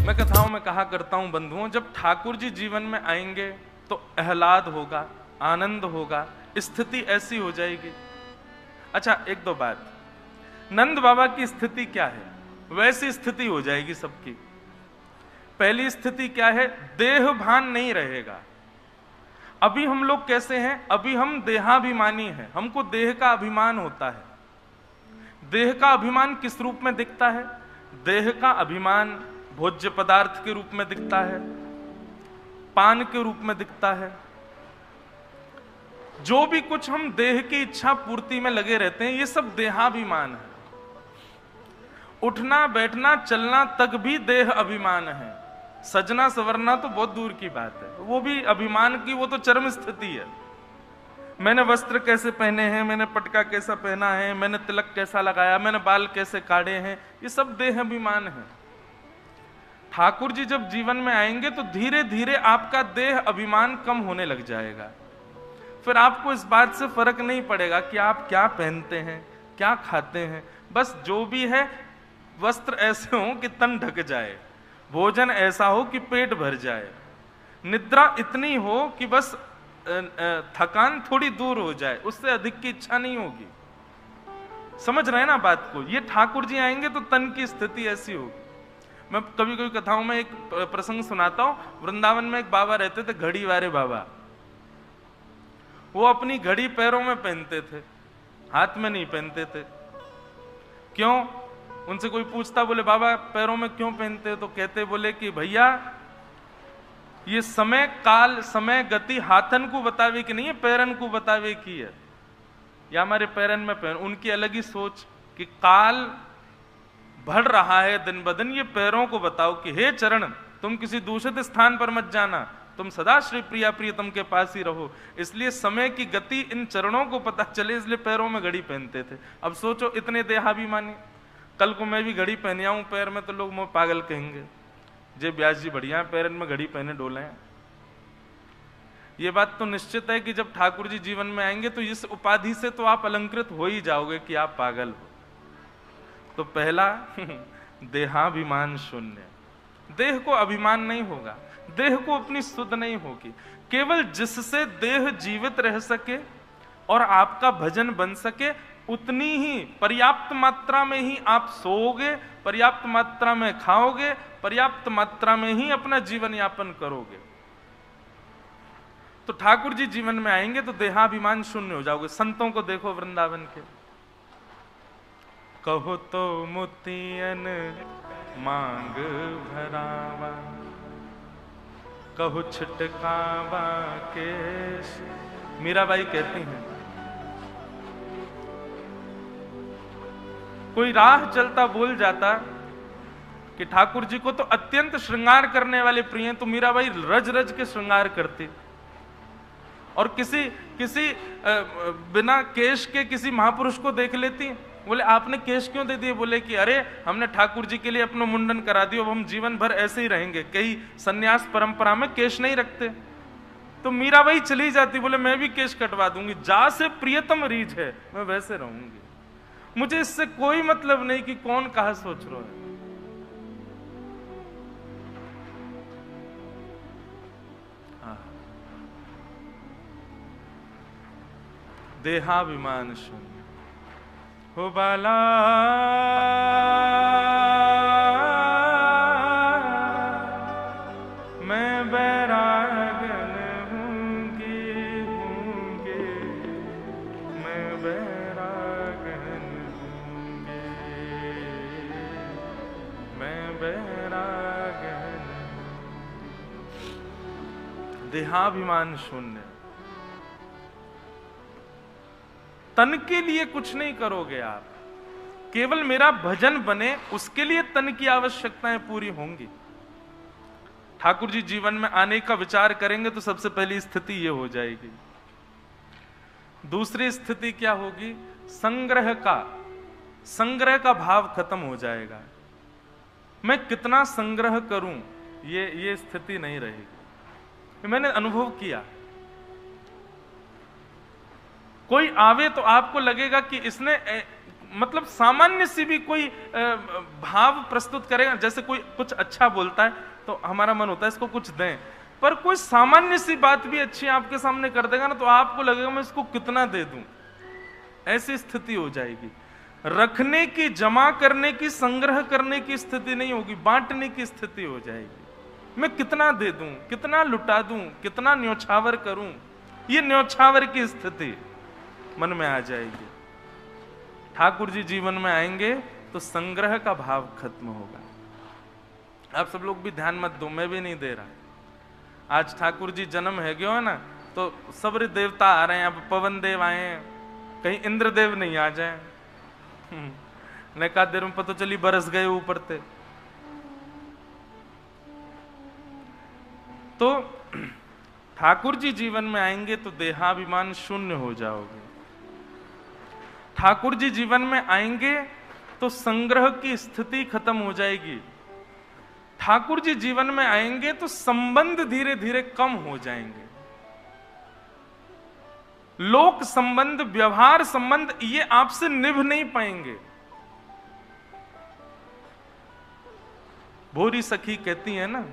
मैं कथाओं में कहा करता हूं बंधुओं, जब ठाकुर जी जीवन में आएंगे तो आह्लाद होगा, आनंद होगा, स्थिति ऐसी हो जाएगी। अच्छा, एक दो बात, नंद बाबा की स्थिति क्या है, वैसी स्थिति हो जाएगी सबकी। पहली स्थिति क्या है, देह भान नहीं रहेगा। अभी हम लोग कैसे हैं, अभी हम देहाभिमानी हैं, हमको देह का अभिमान होता है। देह का अभिमान किस रूप में दिखता है? देह का अभिमान भोज्य पदार्थ के रूप में दिखता है, पान के रूप में दिखता है। जो भी कुछ हम देह की इच्छा पूर्ति में लगे रहते हैं, ये सब देहाभिमान है। उठना बैठना चलना तक भी देह अभिमान है। सजना संवरना तो बहुत दूर की बात है, वो भी अभिमान की, वो तो चरम स्थिति है। मैंने वस्त्र कैसे पहने हैं, मैंने पटका कैसा पहना है, मैंने तिलक कैसा लगाया, मैंने बाल कैसे काटे हैं, ये सब देह अभिमान है। ठाकुर जी जब जीवन में आएंगे तो धीरे धीरे आपका देह अभिमान कम होने लग जाएगा। फिर आपको इस बात से फर्क नहीं पड़ेगा कि आप क्या पहनते हैं, क्या खाते हैं। बस जो भी है, वस्त्र ऐसे हो कि तन ढक जाए, भोजन ऐसा हो कि पेट भर जाए, निद्रा इतनी हो कि बस थकान थोड़ी दूर हो जाए, उससे अधिक की इच्छा नहीं होगी। समझ रहे हैं ना बात को? ये ठाकुर जी आएंगे तो तन की स्थिति ऐसी होगी। मैं कभी कभी कथाओं में एक प्रसंग सुनाता हूं। वृंदावन में एक बाबा रहते थे, घड़ी वाले बाबा। वो अपनी घड़ी पैरों में पहनते थे, हाथ में नहीं पहनते थे। क्यों? उनसे कोई पूछता, बोले बाबा पैरों में क्यों पहनते? तो कहते, बोले कि भैया ये समय काल समय गति हाथन को बतावे कि नहीं है, पैरन को बतावे की है, या हमारे पैरन में पहन। उनकी अलग ही सोच कि काल बढ़ रहा है दिन ब दिन, ये पैरों को बताओ कि हे चरण, तुम किसी दूषित स्थान पर मत जाना, तुम सदा श्री प्रिया प्रियतम के पास ही रहो। इसलिए समय की गति इन चरणों को पता चले, इसलिए पैरों में घड़ी पहनते थे। अब सोचो, इतने देहाभिमानी। कल को मैं भी घड़ी पहने आऊं पैर में तो लोग मुझे पागल कहेंगे, जे ब्यास जी बढ़िया पैरन में घड़ी पहने डोले हैं। ये बात तो निश्चित है कि जब ठाकुर जी जीवन में आएंगे तो इस उपाधि से तो आप अलंकृत हो ही जाओगे कि आप पागल हो। तो पहला देहाभिमान शून्य, देह को अभिमान नहीं होगा, देह को अपनी सुध नहीं होगी। केवल जिससे देह जीवित रह सके और आपका भजन बन सके, उतनी ही पर्याप्त मात्रा में ही आप सोओगे, पर्याप्त मात्रा में खाओगे, पर्याप्त मात्रा में ही अपना जीवन यापन करोगे। तो ठाकुर जी जीवन में आएंगे तो देहाभिमान शून्य हो जाओगे। संतों को देखो वृंदावन के, कहो तो मुतियन मांग भरावा, कहो छिटकावा केश। मीराबाई कहती हैं, कोई राह चलता बोल जाता कि ठाकुर जी को तो अत्यंत श्रृंगार करने वाले प्रिय हैं, तो मीराबाई रज रज के श्रृंगार करती। और किसी बिना केश के किसी महापुरुष को देख लेती, बोले आपने केश क्यों दे दिए? बोले कि अरे हमने ठाकुर जी के लिए अपना मुंडन करा दिया, अब हम जीवन भर ऐसे ही रहेंगे, कई सन्यास परंपरा में केश नहीं रखते। तो मीराबाई चली जाती, बोले मैं भी केश कटवा दूंगी, जा से प्रियतम रीझ है, मैं वैसे रहूंगी, मुझे इससे कोई मतलब नहीं कि कौन कहा सोच रहा है। देहाभिमान शून्य हो बाला, मैं बैरागन हूंगी, मैं बैरागन हूंगी, मैं बैरागन। देहाभिमान शून्य। तन के लिए कुछ नहीं करोगे आप, केवल मेरा भजन बने उसके लिए तन की आवश्यकताएं पूरी होंगी। ठाकुर जी जीवन में आने का विचार करेंगे तो सबसे पहली स्थिति यह हो जाएगी। दूसरी स्थिति क्या होगी? संग्रह का भाव खत्म हो जाएगा। मैं कितना संग्रह करूं, ये स्थिति नहीं रहेगी। मैंने अनुभव किया, कोई आवे तो आपको लगेगा कि इसने मतलब सामान्य सी भी कोई भाव प्रस्तुत करेगा, जैसे कोई कुछ अच्छा बोलता है तो हमारा मन होता है इसको कुछ दें, पर कोई सामान्य सी बात भी अच्छी आपके सामने कर देगा ना तो आपको लगेगा मैं इसको कितना दे दूं, ऐसी स्थिति हो जाएगी। रखने की, जमा करने की, संग्रह करने की स्थिति नहीं होगी, बांटने की स्थिति हो जाएगी। मैं कितना दे दूं, कितना लुटा दूं, कितना न्योछावर करूं, ये न्योछावर की स्थिति मन में आ जाएगी। ठाकुर जी जीवन में आएंगे तो संग्रह का भाव खत्म होगा। आप सब लोग भी ध्यान मत दो, मैं भी नहीं दे रहा। आज ठाकुर जी जन्म है गयो है ना, तो सब्र देवता आ रहे हैं, अब पवन देव आए हैं, कहीं इंद्रदेव नहीं आ जाए। ने कहा देर में पता चली बरस गए ऊपर थे। तो ठाकुर जी जीवन में आएंगे तो देहाभिमान शून्य हो जाओगे। ठाकुर जी जीवन में आएंगे तो संग्रह की स्थिति खत्म हो जाएगी। ठाकुर जी जीवन में आएंगे तो संबंध धीरे धीरे कम हो जाएंगे। लोक संबंध, व्यवहार संबंध, ये आपसे निभ नहीं पाएंगे। भोरी सखी कहती है ना,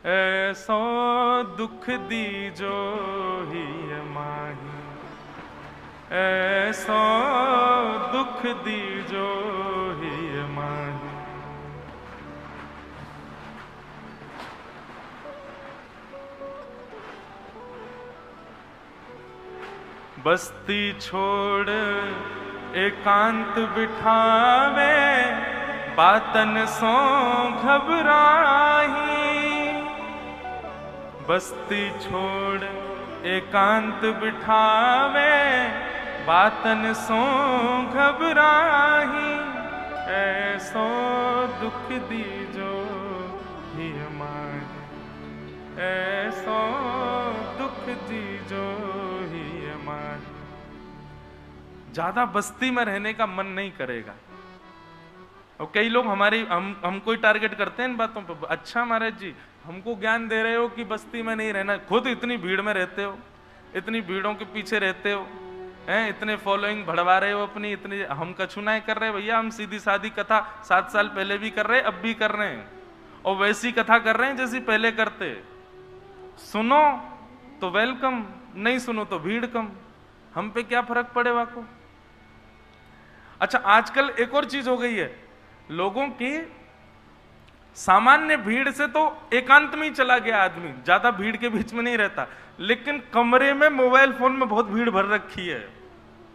ऐसो दुख दीजो ही माही, ऐसो दुख दीजो ही माही। बस्ती छोड़ एकांत बिठावे, बातन सो घबराही। बस्ती छोड़ एकांत बिठावे, बातन सो घबराही। ऐसो दुख दीजो ही माही, ऐसो दुख दीजो ही माही। ज्यादा बस्ती में रहने का मन नहीं करेगा। और कई लोग हमको ही टारगेट करते हैं इन बातों पर। अच्छा महाराज जी, हमको ज्ञान दे रहे हो कि बस्ती में नहीं रहना, खुद इतनी भीड़ में रहते हो, इतनी भीड़ों के पीछे रहते हो, हैं, इतने फॉलोइंग बढ़वा रहे हो अपनी, इतनी हम कछुनाएं कर रहे हैं। भैया हम सीधी सादी कथा 7 साल पहले भी कर रहे हैं, अब भी कर रहे हैं, और वैसी कथा कर रहे हैं जैसी पहले करते। सुनो तो वेलकम, नहीं सुनो तो भीड़ कम, हम पे क्या फर्क पड़ेगा को। अच्छा, आजकल एक और चीज हो गई है, लोगों की सामान्य भीड़ से तो एकांत में ही चला गया आदमी, ज्यादा भीड़ के बीच में नहीं रहता, लेकिन कमरे में मोबाइल फोन में बहुत भीड़ भर रखी है,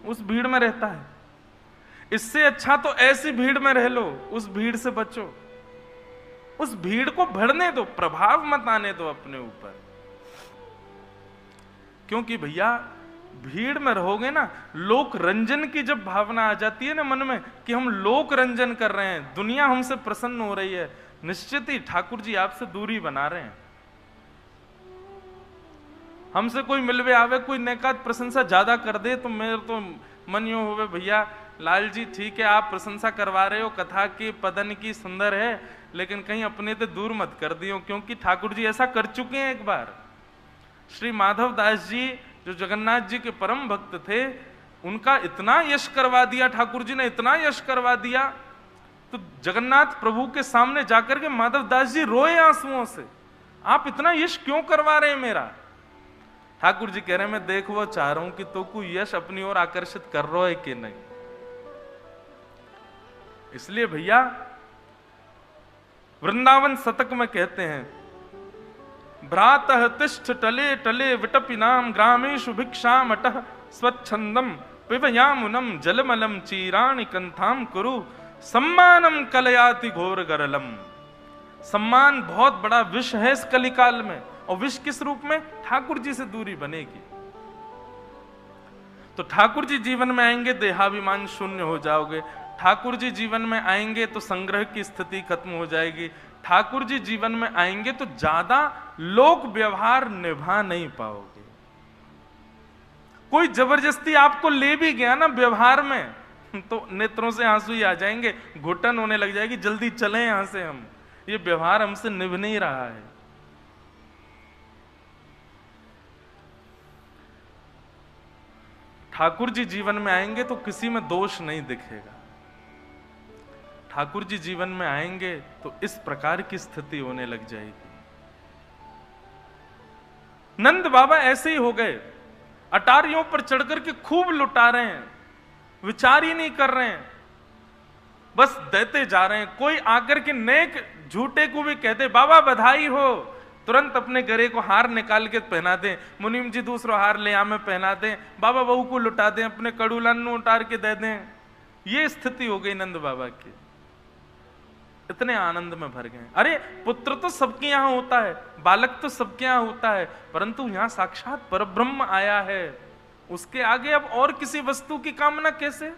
उस भीड़ में रहता है। इससे अच्छा तो ऐसी भीड़ में रह लो, उस भीड़ से बचो, उस भीड़ को भरने दो, प्रभाव मत आने दो अपने ऊपर। क्योंकि भैया भीड़ में रहोगे ना, लोक रंजन की जब भावना आ जाती है ना मन में कि हम लोक रंजन कर रहे हैं, दुनिया हमसे प्रसन्न हो रही है, निश्चित ही ठाकुर जी आपसे दूरी बना रहे हैं। हमसे कोई मिलवे आवे, कोई नेकात प्रशंसा ज्यादा कर दे तो मेरे तो मन यूं होवे, भैया लाल जी ठीक है आप प्रशंसा करवा रहे हो, कथा की पदन की सुंदर है, लेकिन कहीं अपने से दूर मत कर दियो, क्योंकि ठाकुर जी ऐसा कर चुके हैं एक बार। श्री माधव दास जी जो जगन्नाथ जी के परम भक्त थे, उनका इतना यश करवा दिया ठाकुर जी ने, इतना यश करवा दिया, तो जगन्नाथ प्रभु के सामने जाकर के माधव दास जी रोए आंसुओं से, आप इतना यश क्यों करवा रहे हैं मेरा। ठाकुर जी कह रहे हैं मैं देखो चाह रहा हूं कि तो कोई यश अपनी ओर आकर्षित कर रहा है कि नहीं। इसलिए भैया वृंदावन शतक में कहते हैं, भ्रातः तिष्ठ टले टले विटपि नाम ग्रामेषु भिक्षाम अटः स्वच्छंदम पिबयामुनम जलमलम चीराणि कंथाम कुरु सम्मानम कलयाति घोर गरलम। सम्मान बहुत बड़ा विष है इस कलिकाल में, और विष किस रूप में, ठाकुर जी से दूरी बनेगी। तो ठाकुर जी जीवन में आएंगे देहाभिमान शून्य हो जाओगे, ठाकुर जी जीवन में आएंगे तो संग्रह की स्थिति खत्म हो जाएगी, ठाकुर जी जीवन में आएंगे तो ज्यादा लोक व्यवहार निभा नहीं पाओगे। कोई जबरदस्ती आपको ले भी गया ना व्यवहार में, तो नेत्रों से आंसू ही आ जाएंगे, घुटन होने लग जाएगी, जल्दी चलें यहां से, हम ये व्यवहार हमसे निभ नहीं रहा है। ठाकुर जी जीवन में आएंगे तो किसी में दोष नहीं दिखेगा। ठाकुर जी जीवन में आएंगे तो इस प्रकार की स्थिति होने लग जाएगी। नंद बाबा ऐसे ही हो गए, अटारियों पर चढ़कर के खूब लुटा रहे हैं, विचार ही नहीं कर रहे हैं, बस देते जा रहे हैं। कोई आकर के नेक झूठे को भी कहते बाबा बधाई हो, तुरंत अपने गरे को हार निकाल के पहना दें, मुनीम जी दूसरा हार ले आ में पहना दें, बाबा बहू को लुटा दें, अपने कड़ूलन उतार के दे दें। ये स्थिति हो गई नंद बाबा की। इतने आनंद में भर गए। अरे पुत्र तो सबके यहां होता है, बालक तो सबके यहां होता है, परंतु यहां साक्षात परब्रह्म आया है, उसके आगे अब और किसी वस्तु की कामना कैसे?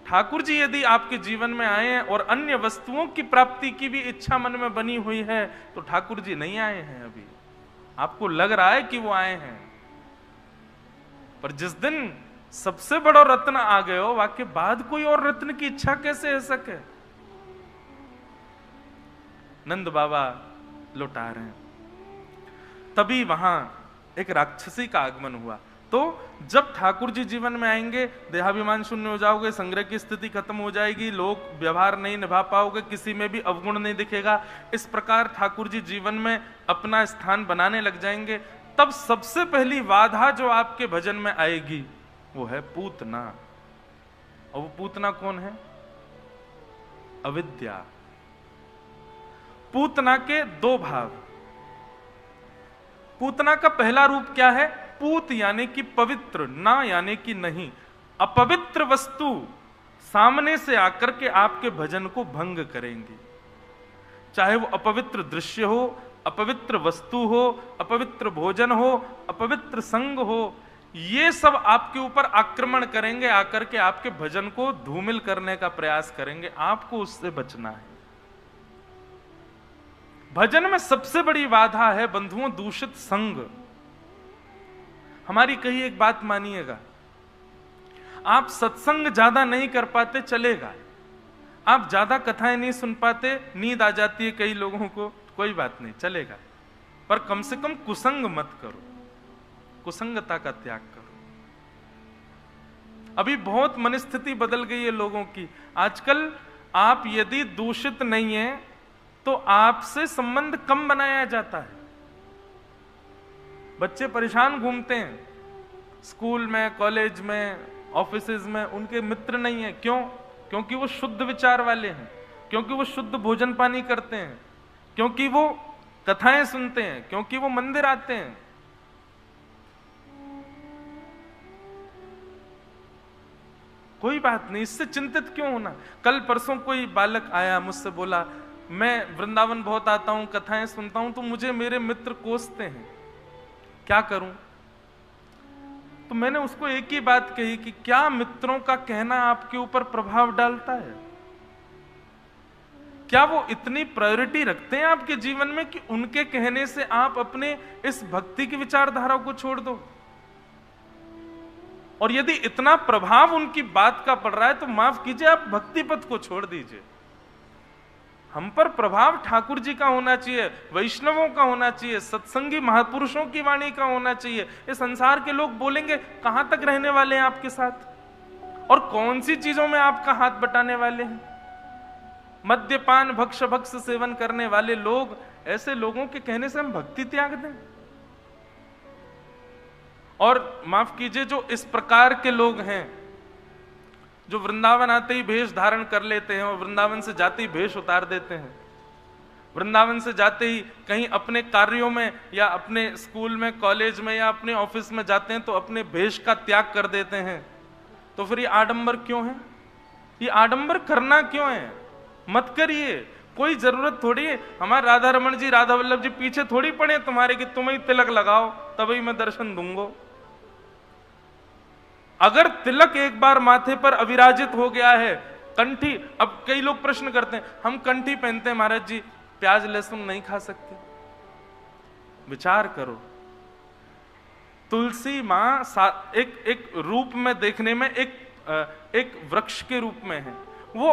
ठाकुर जी यदि आपके जीवन में आए हैं और अन्य वस्तुओं की प्राप्ति की भी इच्छा मन में बनी हुई है तो ठाकुर जी नहीं आए हैं। अभी आपको लग रहा है कि वो आए हैं, पर जिस दिन सबसे बड़ा रत्न आ गए हो, वाके बाद कोई और रत्न की इच्छा कैसे हो सके? नंद बाबा लौटा रहे हैं, तभी वहां एक राक्षसी का आगमन हुआ। तो जब ठाकुर जी जीवन में आएंगे, देहाभिमान शून्य हो जाओगे, संग्रह की स्थिति खत्म हो जाएगी, लोग व्यवहार नहीं निभा पाओगे, किसी में भी अवगुण नहीं दिखेगा। इस प्रकार ठाकुर जी जीवन में अपना स्थान बनाने लग जाएंगे। तब सबसे पहली बाधा जो आपके भजन में आएगी वो है पूतना। और वो पूतना कौन है? अविद्या। पूतना के दो भाव। पूतना का पहला रूप क्या है? पूत यानी कि पवित्र, ना यानी कि नहीं। अपवित्र वस्तु सामने से आकर के आपके भजन को भंग करेंगी, चाहे वो अपवित्र दृश्य हो, अपवित्र वस्तु हो, अपवित्र भोजन हो, अपवित्र संग हो, ये सब आपके ऊपर आक्रमण करेंगे, आकर के आपके भजन को धूमिल करने का प्रयास करेंगे। आपको उससे बचना है। भजन में सबसे बड़ी बाधा है बंधुओं दूषित संग। हमारी कही एक बात मानिएगा, आप सत्संग ज्यादा नहीं कर पाते चलेगा, आप ज्यादा कथाएं नहीं सुन पाते, नींद आ जाती है कई लोगों को, कोई बात नहीं चलेगा, पर कम से कम कुसंग मत करो, कुसंगता का त्याग करो। अभी बहुत मनस्थिति बदल गई है लोगों की। आजकल आप यदि दूषित नहीं है तो आपसे संबंध कम बनाया जाता है। बच्चे परेशान घूमते हैं स्कूल में, कॉलेज में, ऑफिसेज में, उनके मित्र नहीं है। क्यों? क्योंकि वो शुद्ध विचार वाले हैं, क्योंकि वो शुद्ध भोजन पानी करते हैं, क्योंकि वो कथाएं सुनते हैं, क्योंकि वो मंदिर आते हैं। कोई बात नहीं, इससे चिंतित क्यों होना। कल परसों कोई बालक आया मुझसे, बोला मैं वृंदावन बहुत आता हूं, कथाएं सुनता हूं, तो मुझे मेरे मित्र कोसते हैं, क्या करूं? तो मैंने उसको एक ही बात कही कि क्या मित्रों का कहना आपके ऊपर प्रभाव डालता है? क्या वो इतनी प्रायोरिटी रखते हैं आपके जीवन में कि उनके कहने से आप अपने इस भक्ति की विचारधारा को छोड़ दो? और यदि इतना प्रभाव उनकी बात का पड़ रहा है तो माफ कीजिए, आप भक्ति पथ को छोड़ दीजिए। हम पर प्रभाव ठाकुर जी का होना चाहिए, वैष्णवों का होना चाहिए, सत्संगी महापुरुषों की वाणी का होना चाहिए। ये संसार के लोग बोलेंगे कहां तक रहने वाले हैं आपके साथ, और कौन सी चीजों में आपका हाथ बटाने वाले हैं। मद्यपान भक्ष भक्ष सेवन करने वाले लोग, ऐसे लोगों के कहने से हम भक्ति त्याग दें? और माफ कीजिए, जो इस प्रकार के लोग हैं जो वृंदावन आते ही भेष धारण कर लेते हैं और वृंदावन से जाते ही भेष उतार देते हैं, वृंदावन से जाते ही कहीं अपने कार्यों में या अपने स्कूल में, कॉलेज में या अपने ऑफिस में जाते हैं तो अपने भेष का त्याग कर देते हैं, तो फिर ये आडंबर क्यों है? ये आडंबर करना क्यों है? मत करिए, कोई जरूरत थोड़ी है। हमारे राधा रमन जी, राधा वल्लभ जी पीछे थोड़ी पड़े तुम्हारे कि तुम्हें तिलक लगाओ तभी मैं दर्शन दूंगा। अगर तिलक एक बार माथे पर अविराजित हो गया है, कंठी, अब कई लोग प्रश्न करते हैं हम कंठी पहनते हैं महाराज जी, प्याज लहसुन नहीं खा सकते। विचार करो, तुलसी मां एक रूप में देखने में एक वृक्ष के रूप में है, वो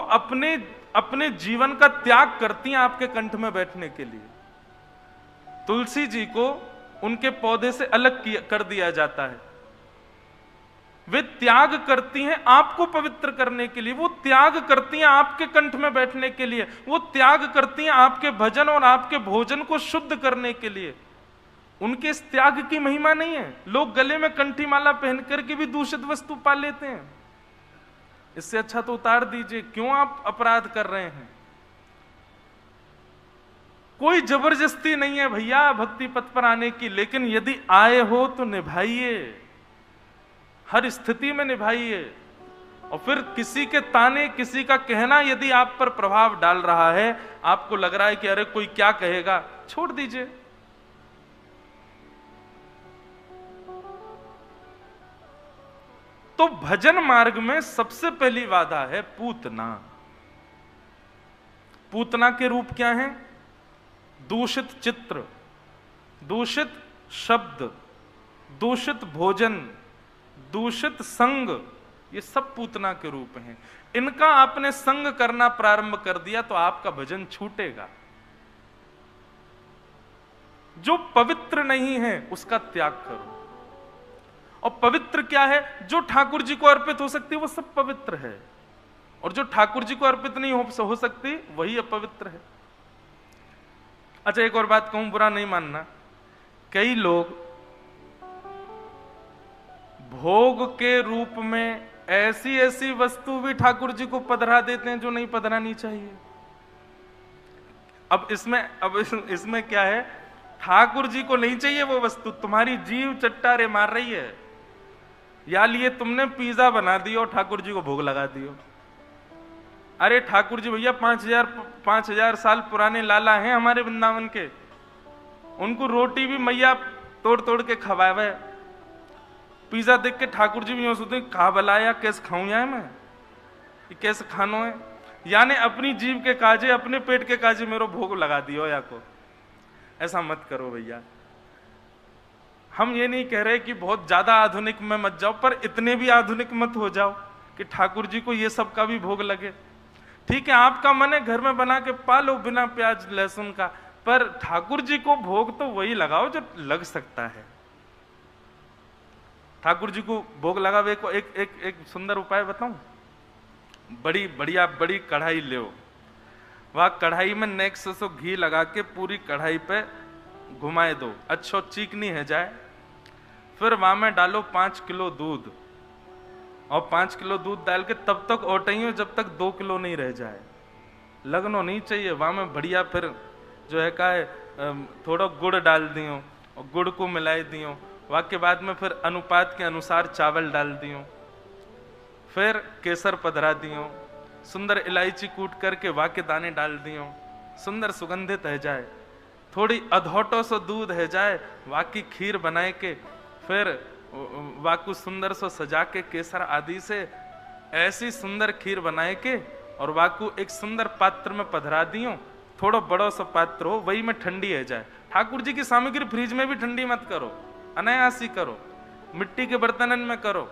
अपने जीवन का त्याग करती हैं आपके कंठ में बैठने के लिए। तुलसी जी को उनके पौधे से अलग कर दिया जाता है, वे त्याग करती हैं आपको पवित्र करने के लिए, वो त्याग करती हैं आपके कंठ में बैठने के लिए, वो त्याग करती हैं आपके भजन और आपके भोजन को शुद्ध करने के लिए। उनके इस त्याग की महिमा नहीं है। लोग गले में कंठी माला पहन करके भी दूषित वस्तु पा लेते हैं। इससे अच्छा तो उतार दीजिए, क्यों आप अपराध कर रहे हैं? कोई जबरदस्ती नहीं है भैया भक्ति पथ पर आने की, लेकिन यदि आए हो तो निभाइए, हर स्थिति में निभाइए। और फिर किसी के ताने, किसी का कहना यदि आप पर प्रभाव डाल रहा है, आपको लग रहा है कि अरे कोई क्या कहेगा, छोड़ दीजिए। तो भजन मार्ग में सबसे पहली बाधा है पूतना। पूतना के रूप क्या हैं? दूषित चित्र, दूषित शब्द, दूषित भोजन, दूषित संग, ये सब पूतना के रूप हैं। इनका आपने संग करना प्रारंभ कर दिया तो आपका भजन छूटेगा। जो पवित्र नहीं है उसका त्याग करो। और पवित्र क्या है? जो ठाकुर जी को अर्पित हो सकती है वो सब पवित्र है, और जो ठाकुर जी को अर्पित नहीं हो सकती वही अपवित्र है। अच्छा, एक और बात कहूं, बुरा नहीं मानना, कई लोग भोग के रूप में ऐसी ऐसी वस्तु भी ठाकुर जी को पधरा देते हैं जो नहीं पधरानी चाहिए। अब इसमें क्या है? ठाकुर जी को नहीं चाहिए वो वस्तु, तुम्हारी जीव चट्टारे मार रही है। या लिए तुमने पिज्जा बना दियो और ठाकुर जी को भोग लगा दियो। अरे ठाकुर जी भैया 5,000 साल पुराने लाला हैं हमारे वृंदावन के, उनको रोटी भी मैया तोड़ तोड़ के खवावे। पिज्जा देख के ठाकुर जी भी यूं सोचते कहा बलाया, कैसे खाऊं यार मैं, ये कैसे खानो है? यानी अपनी जीव के काजे, अपने पेट के काजे मेरो भोग लगा दियो या को। ऐसा मत करो भैया। हम ये नहीं कह रहे कि बहुत ज्यादा आधुनिक में मत जाओ, पर इतने भी आधुनिक मत हो जाओ कि ठाकुर जी को ये सब का भी भोग लगे। ठीक है, आपका मन है घर में बना के पालो बिना प्याज लहसुन का, पर ठाकुर जी को भोग तो वही लगाओ जो लग सकता है। ठाकुर जी को भोग लगावे को एक सुंदर उपाय बताऊं। बड़ी कढ़ाई ले, वह कढ़ाई में नेक्स्ट से घी लगा के पूरी कढ़ाई पे घुमाए दो, अच्छो चीकनी है जाए। फिर वहां में डालो 5 किलो दूध, और 5 किलो दूध डाल के तब तक ओटाइयो जब तक 2 किलो नहीं रह जाए। लगनो नहीं चाहिए। वहां में बढ़िया फिर जो है का थोड़ा गुड़ डाल दियो और गुड़ को मिलाई दियो। वहां के बाद में फिर अनुपात के अनुसार चावल डाल दियो, फिर केसर पधरा दियो, सुंदर इलायची कूट करके वहां के दाने डाल दियो, सुंदर सुगंधित है जाए। थोड़ी अधोटो सो दूध है जाए, वाकी खीर बनाए के फिर वाकू सुंदर सो सजा के केसर आदि से ऐसी सुंदर खीर बनाए के और वाकू एक सुंदर पात्र में पधरा दियो। थोड़ा बड़ो सा पात्र हो, वही में ठंडी है जाए। ठाकुर जी की सामग्री फ्रिज में भी ठंडी मत करो, अनायासी करो, मिट्टी के बर्तनन में करो।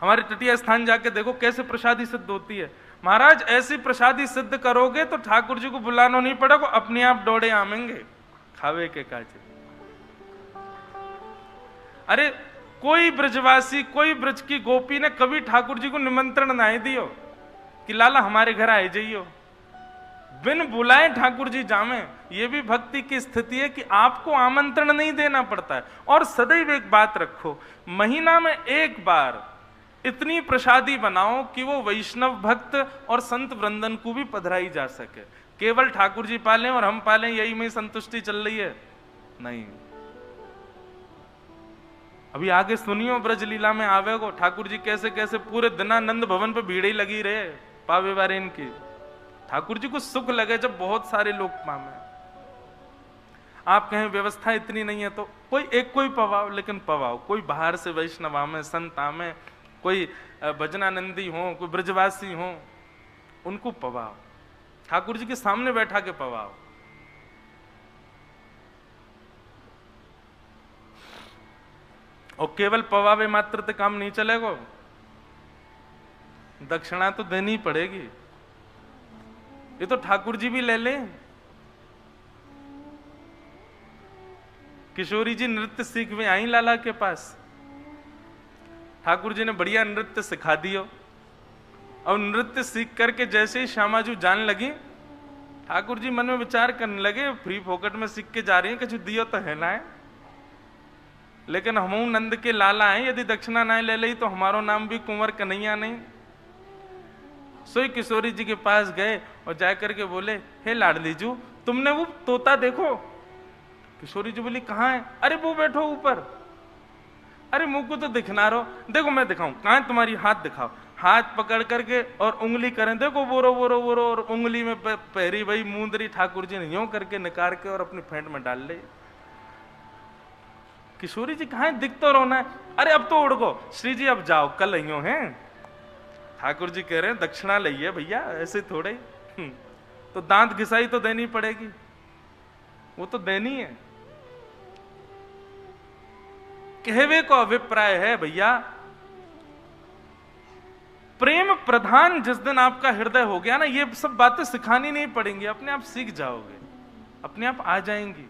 हमारे तटीय स्थान जाके देखो कैसे प्रसादी सिद्ध होती है। महाराज ऐसी प्रसादी सिद्ध करोगे तो ठाकुर जी को बुलाना नहीं पड़ेगा, अपने आप दौड़े आमेंगे खावे के काजे। अरे कोई ब्रजवासी, कोई ब्रज की गोपी ने कभी ठाकुर जी को निमंत्रण नहीं दियो कि लाला हमारे घर आए जाइयो। बिन बुलाए ठाकुर जी जामे। ये भी भक्ति की स्थिति है कि आपको आमंत्रण नहीं देना पड़ता है। और सदैव एक बात रखो, महीना में एक बार इतनी प्रसादी बनाओ कि वो वैष्णव भक्त और संत वृंदन को भी पधराई जा सके। केवल ठाकुर जी पालें और हम पालें यही में संतुष्टि चल रही है? नहीं। अभी आगे सुनियो, ब्रज लीला में आवेगो ठाकुर जी कैसे कैसे पूरे दिनानंद भवन पे भीड़ ही लगी रहे पावे बारे इनकी। ठाकुर जी को सुख लगे जब बहुत सारे लोग पावे। आप कहें व्यवस्था इतनी नहीं है तो कोई पवाओ, लेकिन पवाओ। कोई बाहर से वैष्णव आमे, संत आमे, कोई भजनानंदी हो, कोई ब्रजवासी हो, उनको पवाओ। ठाकुर जी के सामने बैठा के पवाओ। और केवल पवावे मात्र से काम नहीं चलेगा, दक्षिणा तो देनी पड़ेगी। ये तो ठाकुर जी भी ले लें। किशोरी जी नृत्य सीख में आई लाला के पास, ठाकुर जी ने बढ़िया नृत्य सिखा दियो। और नृत्य सीख करके जैसे ही श्यामाजू जाने लगी, ठाकुर जी मन में विचार करने लगे, फ्री फोकट में सीख के जा रही है, कुछ दियो तो है ना है, लेकिन हम नंद के लाला हैं, यदि दक्षिणा ना ले ली तो हमारो नाम भी कुंवर कन्हैया नहीं। सोई किशोरी जी के पास गए और जाकर के बोले, हे लाडली जू, तुमने वो तोता देखो? किशोरी जी बोली, कहाँ है? अरे वो बैठो ऊपर। अरे मुंह को तो दिखना रहो। देखो मैं दिखाऊं, कहाँ है तुम्हारी? हाथ दिखाओ। हाथ पकड़ करके और उंगली करें, देखो बोरो बोरो बोरो, और उंगली में पहरी वही मूंदरी ठाकुर जी ने यूं करके निकाल के और अपनी फेंट में डाल ले। किशोरी जी, कहाँ है? दिख तो रोना है। अरे अब तो उड़ गो। श्री जी अब जाओ, कल अइयो हैं। ठाकुर जी कह रहे हैं दक्षिणा लइए भैया, ऐसे थोड़े ही। तो दांत घिसाई तो देनी पड़ेगी, वो तो देनी है। कहवे को अभिप्राय है भैया, प्रेम प्रधान जिस दिन आपका हृदय हो गया ना, ये सब बातें सिखानी नहीं पड़ेंगी, अपने आप सीख जाओगे, अपने आप आ जाएंगी।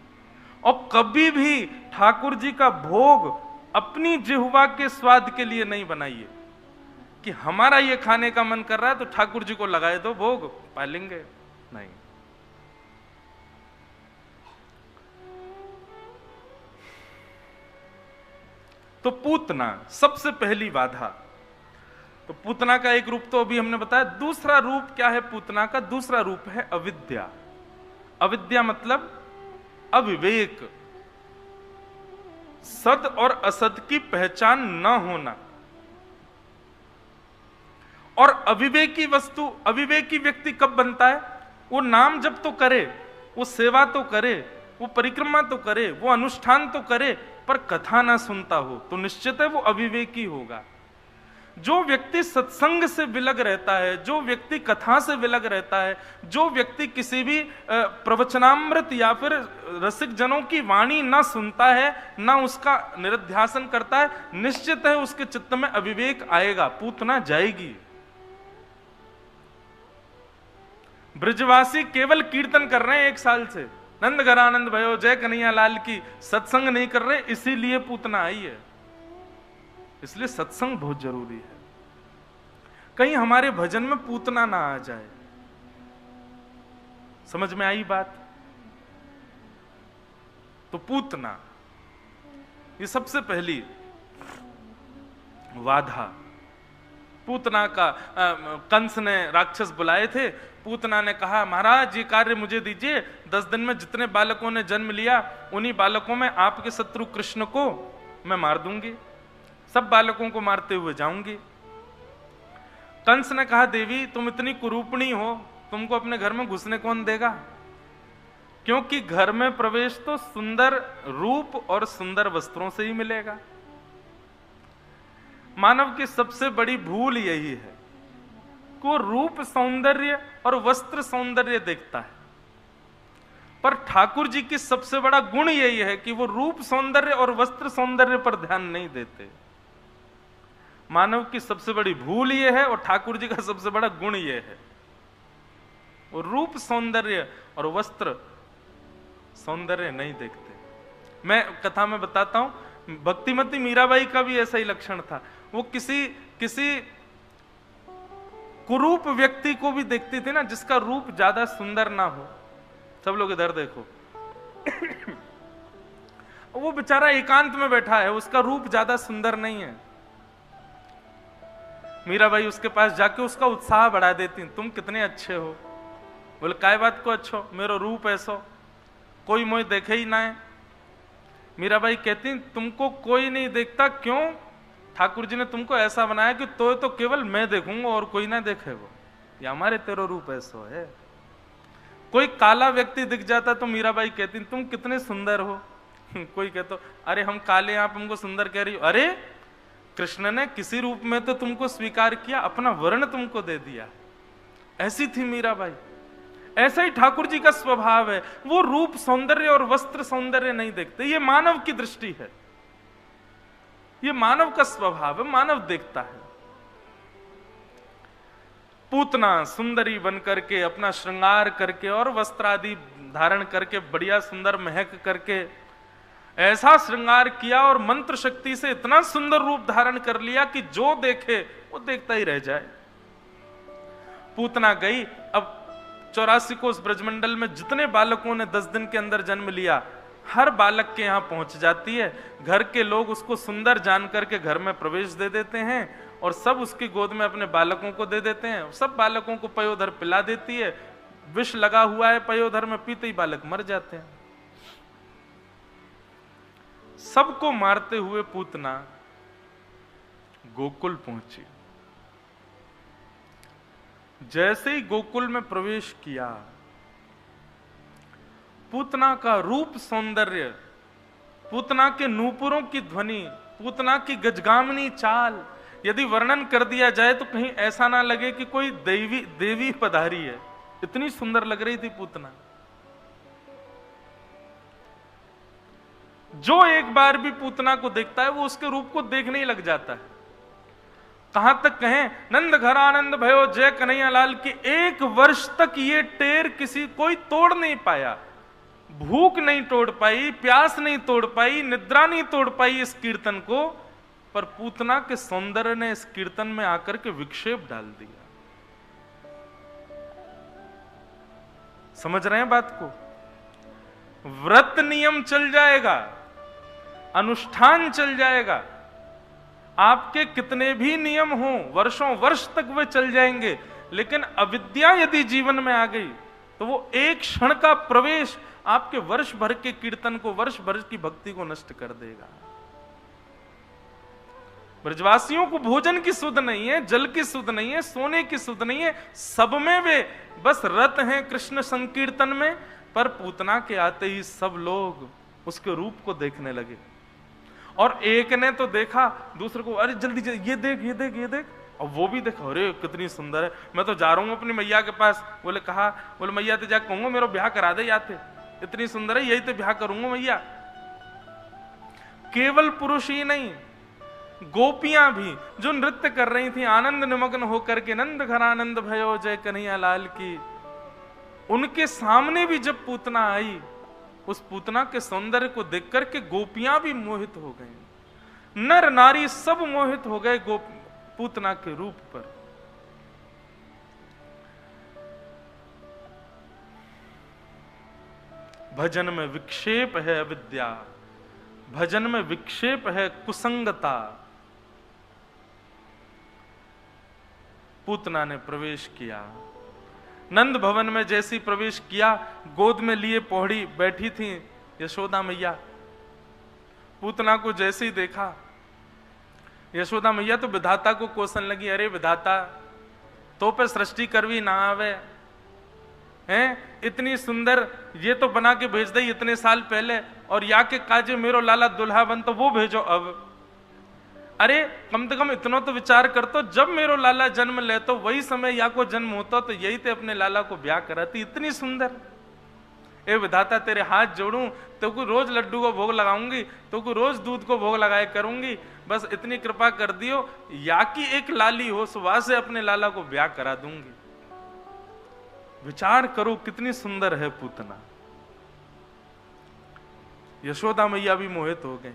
और कभी भी ठाकुर जी का भोग अपनी जिह्वा के स्वाद के लिए नहीं बनाइए कि हमारा ये खाने का मन कर रहा है तो ठाकुर जी को लगाए दो भोग, पालेंगे नहीं। तो पूतना सबसे पहली बाधा। तो पूतना का एक रूप तो अभी हमने बताया, दूसरा रूप क्या है पूतना का? दूसरा रूप है अविद्या। अविद्या मतलब अविवेक, सत और असत की पहचान न होना। और अविवेकी वस्तु, अविवेकी व्यक्ति कब बनता है? वो नाम जप तो करे, वो सेवा तो करे, वो परिक्रमा तो करे, वो अनुष्ठान तो करे, पर कथा ना सुनता हो तो निश्चित है वो अविवेकी होगा। जो व्यक्ति सत्संग से विलग रहता है, जो व्यक्ति कथा से विलग रहता है, जो व्यक्ति किसी भी प्रवचनामृत या फिर रसिक जनों की वाणी ना सुनता है, ना उसका निरध्यासन करता है, निश्चित है उसके चित्त में अविवेक आएगा, पूतना जाएगी। ब्रजवासी केवल कीर्तन कर रहे हैं 1 साल से, नंद घर आनंद भयो जय कन्हैया लाल की, सत्संग नहीं कर रहे, इसीलिए पूतना आई है। इसलिए सत्संग बहुत जरूरी है, कहीं हमारे भजन में पूतना ना आ जाए। समझ में आई बात? तो पूतना ये सबसे पहली बाधा। पूतना का कंस ने राक्षस बुलाए थे, पूतना ने कहा महाराज ये कार्य मुझे दीजिए, 10 दिन में जितने बालकों ने जन्म लिया उन्हीं बालकों में आपके शत्रु कृष्ण को मैं मार दूंगी, सब बालकों को मारते हुए जाऊंगी। कंस ने कहा देवी तुम इतनी कुरूपणी हो, तुमको अपने घर में घुसने कौन देगा? क्योंकि घर में प्रवेश तो सुंदर रूप और सुंदर वस्त्रों से ही मिलेगा। मानव की सबसे बड़ी भूल यही है कि वो रूप सौंदर्य और वस्त्र सौंदर्य देखता है, पर ठाकुर जी की सबसे बड़ा गुण यही है कि वो रूप सौंदर्य और वस्त्र सौंदर्य पर ध्यान नहीं देते। मानव की सबसे बड़ी भूल यह है और ठाकुर जी का सबसे बड़ा गुण यह है, वो रूप सौंदर्य और वस्त्र सौंदर्य नहीं देखते। मैं कथा में बताता हूं, भक्तिमती मीराबाई का भी ऐसा ही लक्षण था। वो किसी कुरूप व्यक्ति को भी देखती थी ना, जिसका रूप ज्यादा सुंदर ना हो। सब लोग इधर देखो वो बेचारा एकांत में बैठा है, उसका रूप ज्यादा सुंदर नहीं है, मीराबाई उसके पास जाके उसका उत्साह बढ़ा देती, तुम कितने अच्छे हो। बोले काय बात को अच्छो, मेरो रूप ऐसो, कोई मुझे देखे ही ना है। मीराबाई कहती तुमको कोई नहीं देखता, क्यों? ठाकुर जी ने तुमको ऐसा बनाया कि तो केवल मैं देखूंगा और कोई ना देखेगा, ये हमारे तेरो रूप ऐसो है। कोई काला व्यक्ति दिख जाता तो मीराबाई कहती तुम कितने सुंदर हो कोई कहता अरे हम काले, आप हमको सुंदर कह रही हो। अरे कृष्ण ने किसी रूप में तो तुमको स्वीकार किया, अपना वर्ण तुमको दे दिया। ऐसी थी मीराबाई। ऐसा ही ठाकुर जी का स्वभाव है, वो रूप सौंदर्य और वस्त्र सौंदर्य नहीं देखते। ये मानव की दृष्टि है, ये मानव का स्वभाव है, मानव देखता है। पूतना सुंदरी बन करके, अपना श्रृंगार करके और वस्त्र आदि धारण करके, बढ़िया सुंदर महक करके ऐसा श्रृंगार किया और मंत्र शक्ति से इतना सुंदर रूप धारण कर लिया कि जो देखे वो देखता ही रह जाए। पूतना गई। अब 84 कोस ब्रजमंडल में जितने बालकों ने 10 दिन के अंदर जन्म लिया, हर बालक के यहां पहुंच जाती है। घर के लोग उसको सुंदर जान करके घर में प्रवेश दे देते हैं और सब उसकी गोद में अपने बालकों को दे देते हैं। सब बालकों को पयोधर पिला देती है। विष लगा हुआ है पयोधर में, पीते ही बालक मर जाते हैं। सबको मारते हुए पूतना गोकुल पहुंची। जैसे ही गोकुल में प्रवेश किया, पूतना का रूप सौंदर्य, पूतना के नूपुरों की ध्वनि, पूतना की गजगामिनी चाल यदि वर्णन कर दिया जाए तो कहीं ऐसा ना लगे कि कोई देवी पधारी है। इतनी सुंदर लग रही थी पूतना। जो एक बार भी पूतना को देखता है वो उसके रूप को देखने ही लग जाता है। कहां तक कहें, नंद घर आनंद भयो जय कन्हैया लाल की 1 वर्ष तक ये टेर कोई तोड़ नहीं पाया। भूख नहीं तोड़ पाई, प्यास नहीं तोड़ पाई, निद्रा नहीं तोड़ पाई इस कीर्तन को, पर पूतना के सौंदर्य ने इस कीर्तन में आकर के विक्षेप डाल दिया। समझ रहे हैं बात को? व्रत नियम चल जाएगा, अनुष्ठान चल जाएगा, आपके कितने भी नियम हो वर्षों वर्ष तक वे चल जाएंगे, लेकिन अविद्या यदि जीवन में आ गई तो वो एक क्षण का प्रवेश आपके वर्ष भर के कीर्तन को, वर्ष भर की भक्ति को नष्ट कर देगा। ब्रजवासियों को भोजन की सुध नहीं है, जल की सुध नहीं है, सोने की सुध नहीं है, सब में वे बस रत हैं कृष्ण संकीर्तन में। पर पूतना के आते ही सब लोग उसके रूप को देखने लगे। और एक ने तो देखा, दूसरे को अरे जल्दी जल्दी ये देख ये देख ये देख, और वो भी देखा, अरे कितनी सुंदर है, मैं तो जा रहा हूं अपनी मैया के पास। बोले मैया तो जाके कहूंगा मेरा ब्याह करा दे याते, इतनी सुंदर है, यही तो ब्याह करूंगा मैया। केवल पुरुष ही नहीं, गोपियां भी जो नृत्य कर रही थी आनंद निमग्न होकर के, नंद घर आनंद भयो जय कन्हैया लाल की, उनके सामने भी जब पूतना आई, उस पूतना के सौंदर्य को देख करके गोपियां भी मोहित हो गई। नर नारी सब मोहित हो गए पूतना के रूप पर। भजन में विक्षेप है अविद्या, भजन में विक्षेप है कुसंगता। पूतना ने प्रवेश किया नंद भवन में। जैसी प्रवेश किया, गोद में लिए पौड़ी बैठी थी यशोदा मैया। पूतना को जैसे ही देखा, यशोदा मैया तो विधाता को कोसन लगी, अरे विधाता तो पे सृष्टि करवी ना आवे हैं, इतनी सुंदर ये तो बना के भेज दई इतने साल पहले, और या के काजे मेरो लाला दुल्हा बन तो वो भेजो अब। अरे कम से कम इतना तो विचार कर, तो जब मेरो लाला जन्म ले तो वही समय या को जन्म होता तो यही ते अपने लाला को ब्याह कराती, इतनी सुंदर। ए विधाता तेरे हाथ जोड़ूं तो को रोज लड्डू को भोग लगाऊंगी, तो को रोज दूध को भोग लगाए करूंगी, बस इतनी कृपा कर दियो या की एक लाली हो, सुबह से अपने लाला को ब्याह करा दूंगी। विचार करो कितनी सुंदर है पूतना। यशोदा मैया भी मोहित हो गई।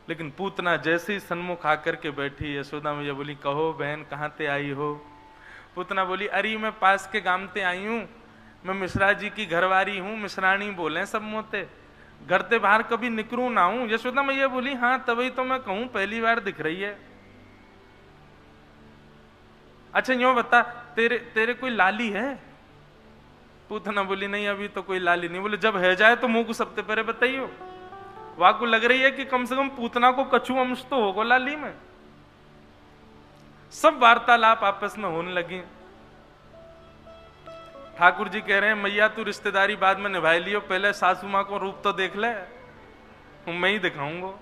लेकिन पूतना जैसे ही सन्मुख आकर के बैठी, यशोदा मैया बोली कहो बहन कहां ते आई हो। पूतना बोली अरे मैं पास के गांव ते आई हूं, मैं मिश्रा जी की घरवारी हूं, मिश्राणी बोले सब मोते, घर ते बाहर कभी निकलूं ना हूं। यशोदा मैया बोली हाँ तभी तो मैं कहूं पहली बार दिख रही है। अच्छा यूं बता तेरे कोई लाली है? पूतना बोली नहीं अभी तो कोई लाली नहीं। बोले जब है जाए तो मुंह को सबसे पहले बताइयो। वहां को लग रही है कि कम से कम पूतना को कछु अंश तो होगा लाली में। सब वार्तालाप आपस में होने लगी। ठाकुर जी कह रहे हैं मैया तू रिश्तेदारी बाद में निभाई लियो, पहले सासू मां को रूप तो देख ले, मैं ही दिखाऊंगा।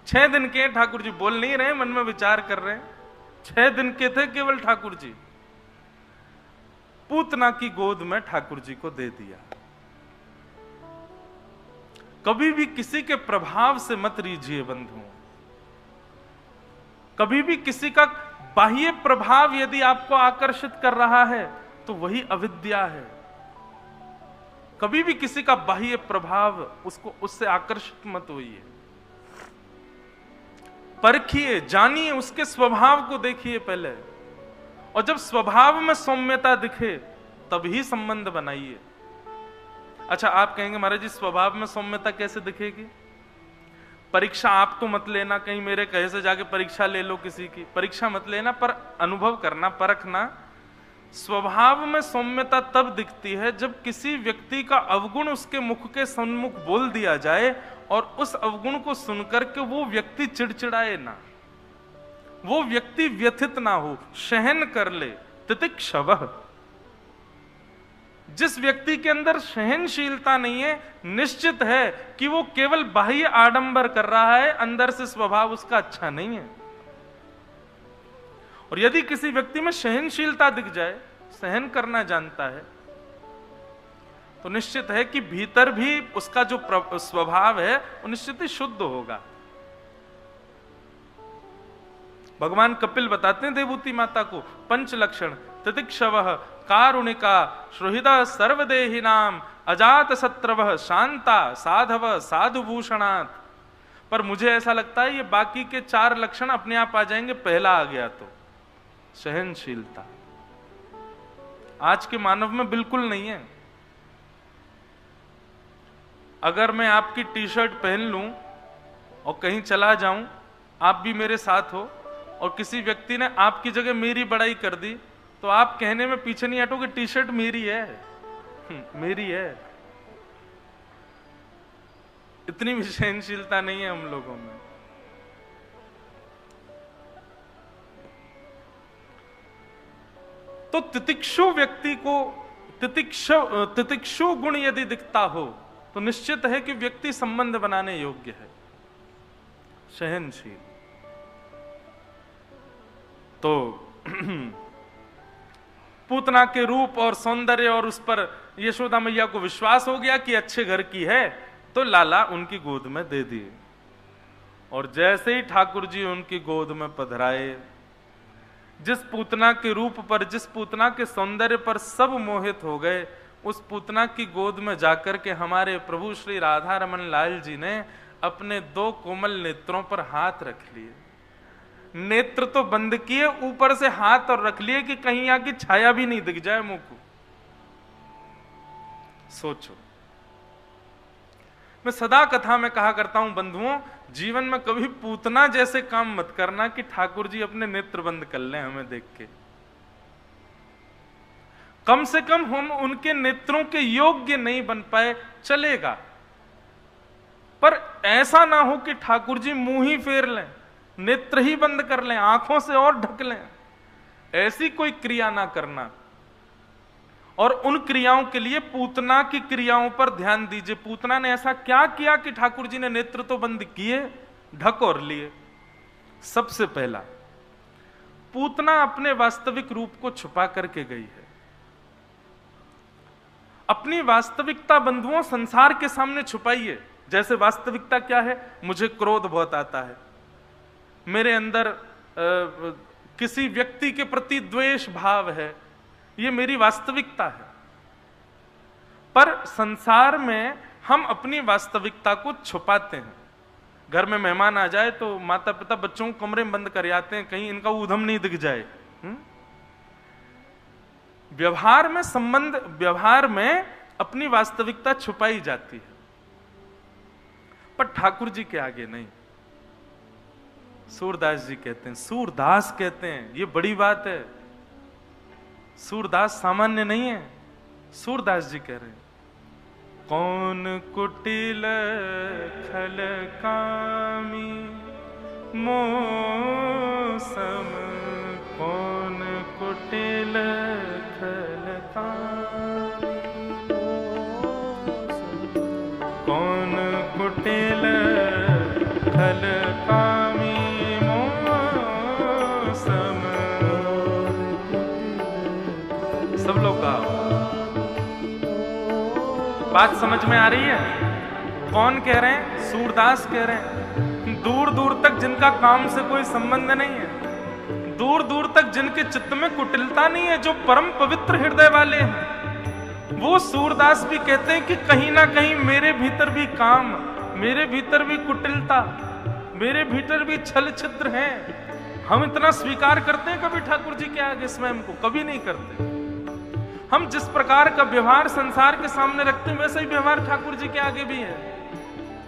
6 दिन के ठाकुर जी बोल नहीं रहे, मन में विचार कर रहे हैं। 6 दिन के थे केवल ठाकुर जी। पूतना की गोद में ठाकुर जी को दे दिया। कभी भी किसी के प्रभाव से मत रीझिए बंधुओं। कभी भी किसी का बाह्य प्रभाव यदि आपको आकर्षित कर रहा है तो वही अविद्या है। कभी भी किसी का बाह्य प्रभाव उसको उससे आकर्षित मत होइए। परखिए, जानिए, उसके स्वभाव को देखिए पहले, और जब स्वभाव में सौम्यता दिखे तभी संबंध बनाइए। अच्छा, आप कहेंगे महाराज जी स्वभाव में सौम्यता कैसे दिखेगी? परीक्षा आप तो मत लेना, कहीं मेरे कहे से जाके परीक्षा ले लो, किसी की परीक्षा मत लेना, पर अनुभव करना, परखना। स्वभाव में सौम्यता तब दिखती है जब किसी व्यक्ति का अवगुण उसके मुख के सन्मुख बोल दिया जाए और उस अवगुण को सुनकर के वो व्यक्ति चिड़चिड़ाए ना, वो व्यक्ति व्यथित ना हो, सहन कर ले। तितिक्षवः, जिस व्यक्ति के अंदर सहनशीलता नहीं है, निश्चित है कि वो केवल बाह्य आडंबर कर रहा है, अंदर से स्वभाव उसका अच्छा नहीं है। और यदि किसी व्यक्ति में सहनशीलता दिख जाए, सहन करना जानता है, तो निश्चित है कि भीतर भी उसका जो स्वभाव है वो निश्चित ही शुद्ध होगा। भगवान कपिल बताते हैं देवूति माता को पंच लक्षण, तितिक्षवः, कारुणिका, सुहृदा सर्वदेहिनाम, अजात शत्रवः, शांता, साधवः, साधुभूषणात्। पर मुझे ऐसा लगता है ये बाकी के 4 लक्षण अपने आप आ जाएंगे, पहला आ गया तो सहनशीलता आज के मानव में बिल्कुल नहीं है। अगर मैं आपकी टी शर्ट पहन लूं और कहीं चला जाऊं, आप भी मेरे साथ हो, और किसी व्यक्ति ने आपकी जगह मेरी बड़ाई कर दी, तो आप कहने में पीछे नहीं हटोगे टी शर्ट मेरी है, मेरी है। इतनी भी सहनशीलता नहीं है हम लोगों में। तो तितिक्षु व्यक्ति को तितिक्षु गुण यदि दिखता हो तो निश्चित है कि व्यक्ति संबंध बनाने योग्य है, सहनशील। तो पूतना के रूप और सौंदर्य और उस पर यशोदा मैया को विश्वास हो गया कि अच्छे घर की है, तो लाला उनकी गोद में दे दिए। और जैसे ही ठाकुर जी उनकी गोद में पधराए, जिस पूतना के रूप पर, जिस पूतना के सौंदर्य पर सब मोहित हो गए, उस पूतना की गोद में जाकर के हमारे प्रभु श्री राधा रमन लाल जी ने अपने 2 कोमल नेत्रों पर हाथ रख लिए। नेत्र तो बंद किए, ऊपर से हाथ और रख लिए कि कहीं यहाँ की छाया भी नहीं दिख जाए मुंह को। सोचो, मैं सदा कथा में कहा करता हूं बंधुओं, जीवन में कभी पूतना जैसे काम मत करना कि ठाकुर जी अपने नेत्र बंद कर लें हमें देख के। कम से कम हम उनके नेत्रों के योग्य नहीं बन पाए चलेगा, पर ऐसा ना हो कि ठाकुर जी मुंह ही फेर लें, नेत्र ही बंद कर लें, आंखों से और ढक लें। ऐसी कोई क्रिया ना करना। और उन क्रियाओं के लिए पूतना की क्रियाओं पर ध्यान दीजिए। पूतना ने ऐसा क्या किया कि ठाकुर जी ने नेत्र तो बंद किए, ढक और लिए। सबसे पहला, पूतना अपने वास्तविक रूप को छुपा करके गई है। अपनी वास्तविकता बंधुओं संसार के सामने छुपाइए। जैसे वास्तविकता क्या है, मुझे क्रोध बहुत आता है, मेरे अंदर किसी व्यक्ति के प्रति द्वेष भाव है, ये मेरी वास्तविकता है। पर संसार में हम अपनी वास्तविकता को छुपाते हैं। घर में मेहमान आ जाए तो माता पिता बच्चों को कमरे में बंद कर आते हैं, कहीं इनका ऊधम नहीं दिख जाए। व्यवहार में व्यवहार में अपनी वास्तविकता छुपाई जाती है, पर ठाकुर जी के आगे नहीं। सूरदास जी कहते हैं, सूरदास कहते हैं, ये बड़ी बात है। सूरदास सामान्य नहीं है। सूरदास जी कह रहे हैं, कौन कुटिल खल कामी मोसम, कौन कुटिल खल कामी, कौन कुटिल खल कामी मोसम। सब लोग का बात समझ में आ रही है? कौन कह रहे हैं? सूरदास कह रहे हैं। दूर दूर तक जिनका काम से कोई संबंध नहीं है, दूर दूर तक जिनके चित्त में कुटिलता नहीं है, जो परम पवित्र हृदय वाले हैं, वो सूरदास भी कहते हैं कि कहीं ना कहीं मेरे भीतर भी काम, मेरे भीतर भी कुटिलता, मेरे भीतर भी छल छिद्र है। हम इतना स्वीकार करते हैं कभी ठाकुर जी के आगे स्वयं को? कभी नहीं करते। हम जिस प्रकार का व्यवहार संसार के सामने रखते हैं वैसा ही व्यवहार ठाकुर जी के आगे भी है।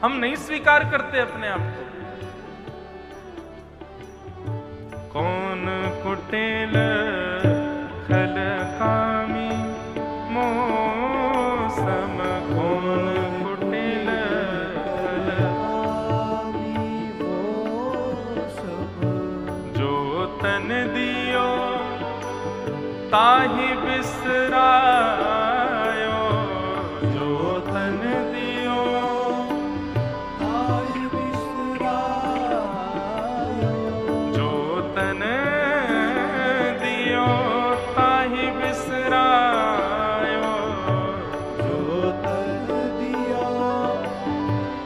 हम नहीं स्वीकार करते अपने आप को। कौन कुटिल खल कामी मोसम, कौन कुटिल खल कामी मोसम, जो तन दियो ताहि बिसरायो, जो तन दियो ताहि बिसरायो, जो तन दियो ताहि बिसरायो, जो तन दियो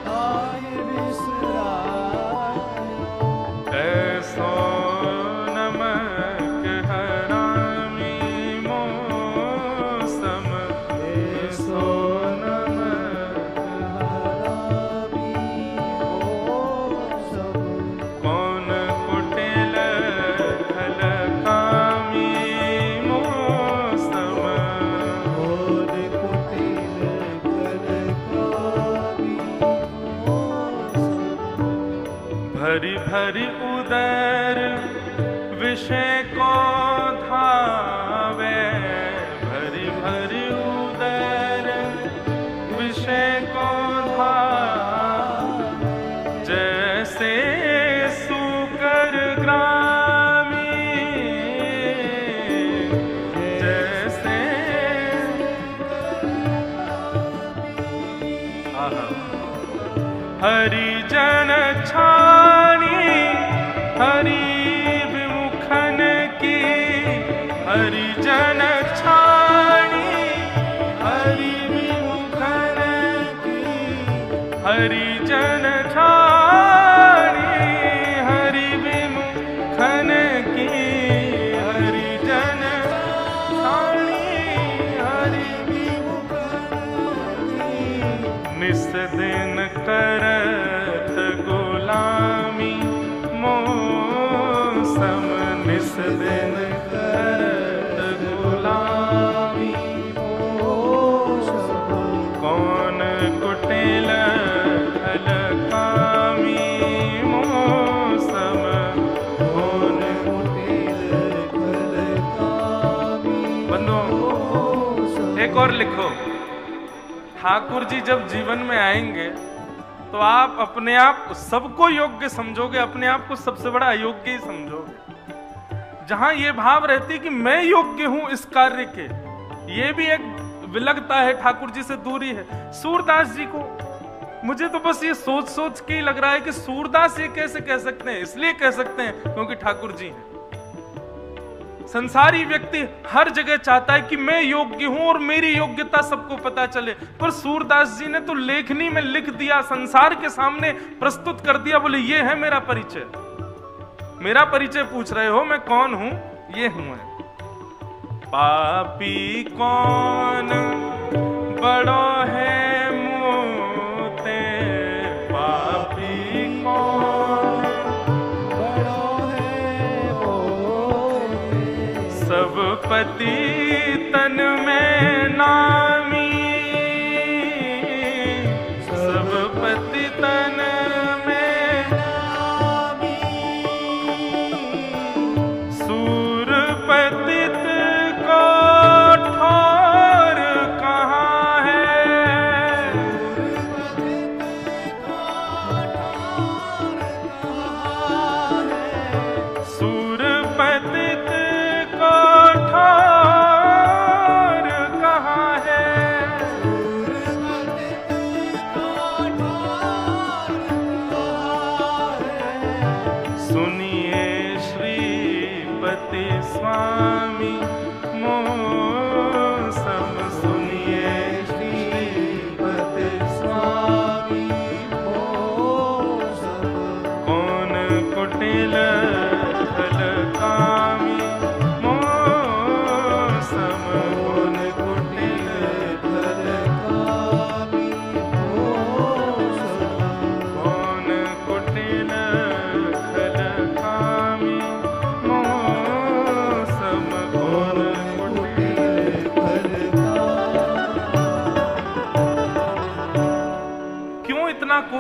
ताहि बिसरायो, ऐसो नमक हरामी मोसम, ऐसो नमक हरामी मोसम, कौन कुटिल खल कामी मोसम, कौन कुटिल खल कामी मोसम, भरी भरी उदर विषय को धावे, भरी भरी उदर विषय को धावे, जैसे सूकर ग्रामी, जैसे हरिजन छाणी हरि विमुखन की, हरिजन छाणी हरि विमुखन की, हरिजन छाणी हरि विमुखन की, हरिजन छाणी हरि विमुखन की, निस दिन करत गुलामी मोसम, निस दिन करत गुलामी मोसम, कौन कुटिल खल कामी मोसम, कौन कुटिल खल कामी। बंधु एक और लिखो, ठाकुर जी जब जीवन में आएंगे तो आप अपने आप सबको योग्य समझोगे, अपने आप को सबसे बड़ा अयोग्य ही समझोगे। जहां ये भाव रहती कि मैं योग्य हूं इस कार्य के, ये भी एक विलगता है, ठाकुर जी से दूरी है। सूरदास जी को मुझे तो बस ये सोच सोच के ही लग रहा है कि सूरदास ये कैसे कह सकते हैं। इसलिए कह सकते हैं क्योंकि ठाकुर जी हैं। संसारी व्यक्ति हर जगह चाहता है कि मैं योग्य हूं और मेरी योग्यता सबको पता चले, पर सूरदास जी ने तो लेखनी में लिख दिया, संसार के सामने प्रस्तुत कर दिया। बोले ये है मेरा परिचय। मेरा परिचय पूछ रहे हो, मैं कौन हूं? ये हूं मैं। पापी कौन बड़ो है मोते, पापी कौन बड़ो है मोते, सब पति तन में नामी, सब पति तन में नामी, सूर पतित को ठोर कहाँ है, सूर पतित को ठोर कहाँ है, सुनिए श्रीपति स्वामी मोसम, सुनिए श्रीपति स्वामी मोसम, कौन कुटिल खल कामी मोसम, कौन कुटिल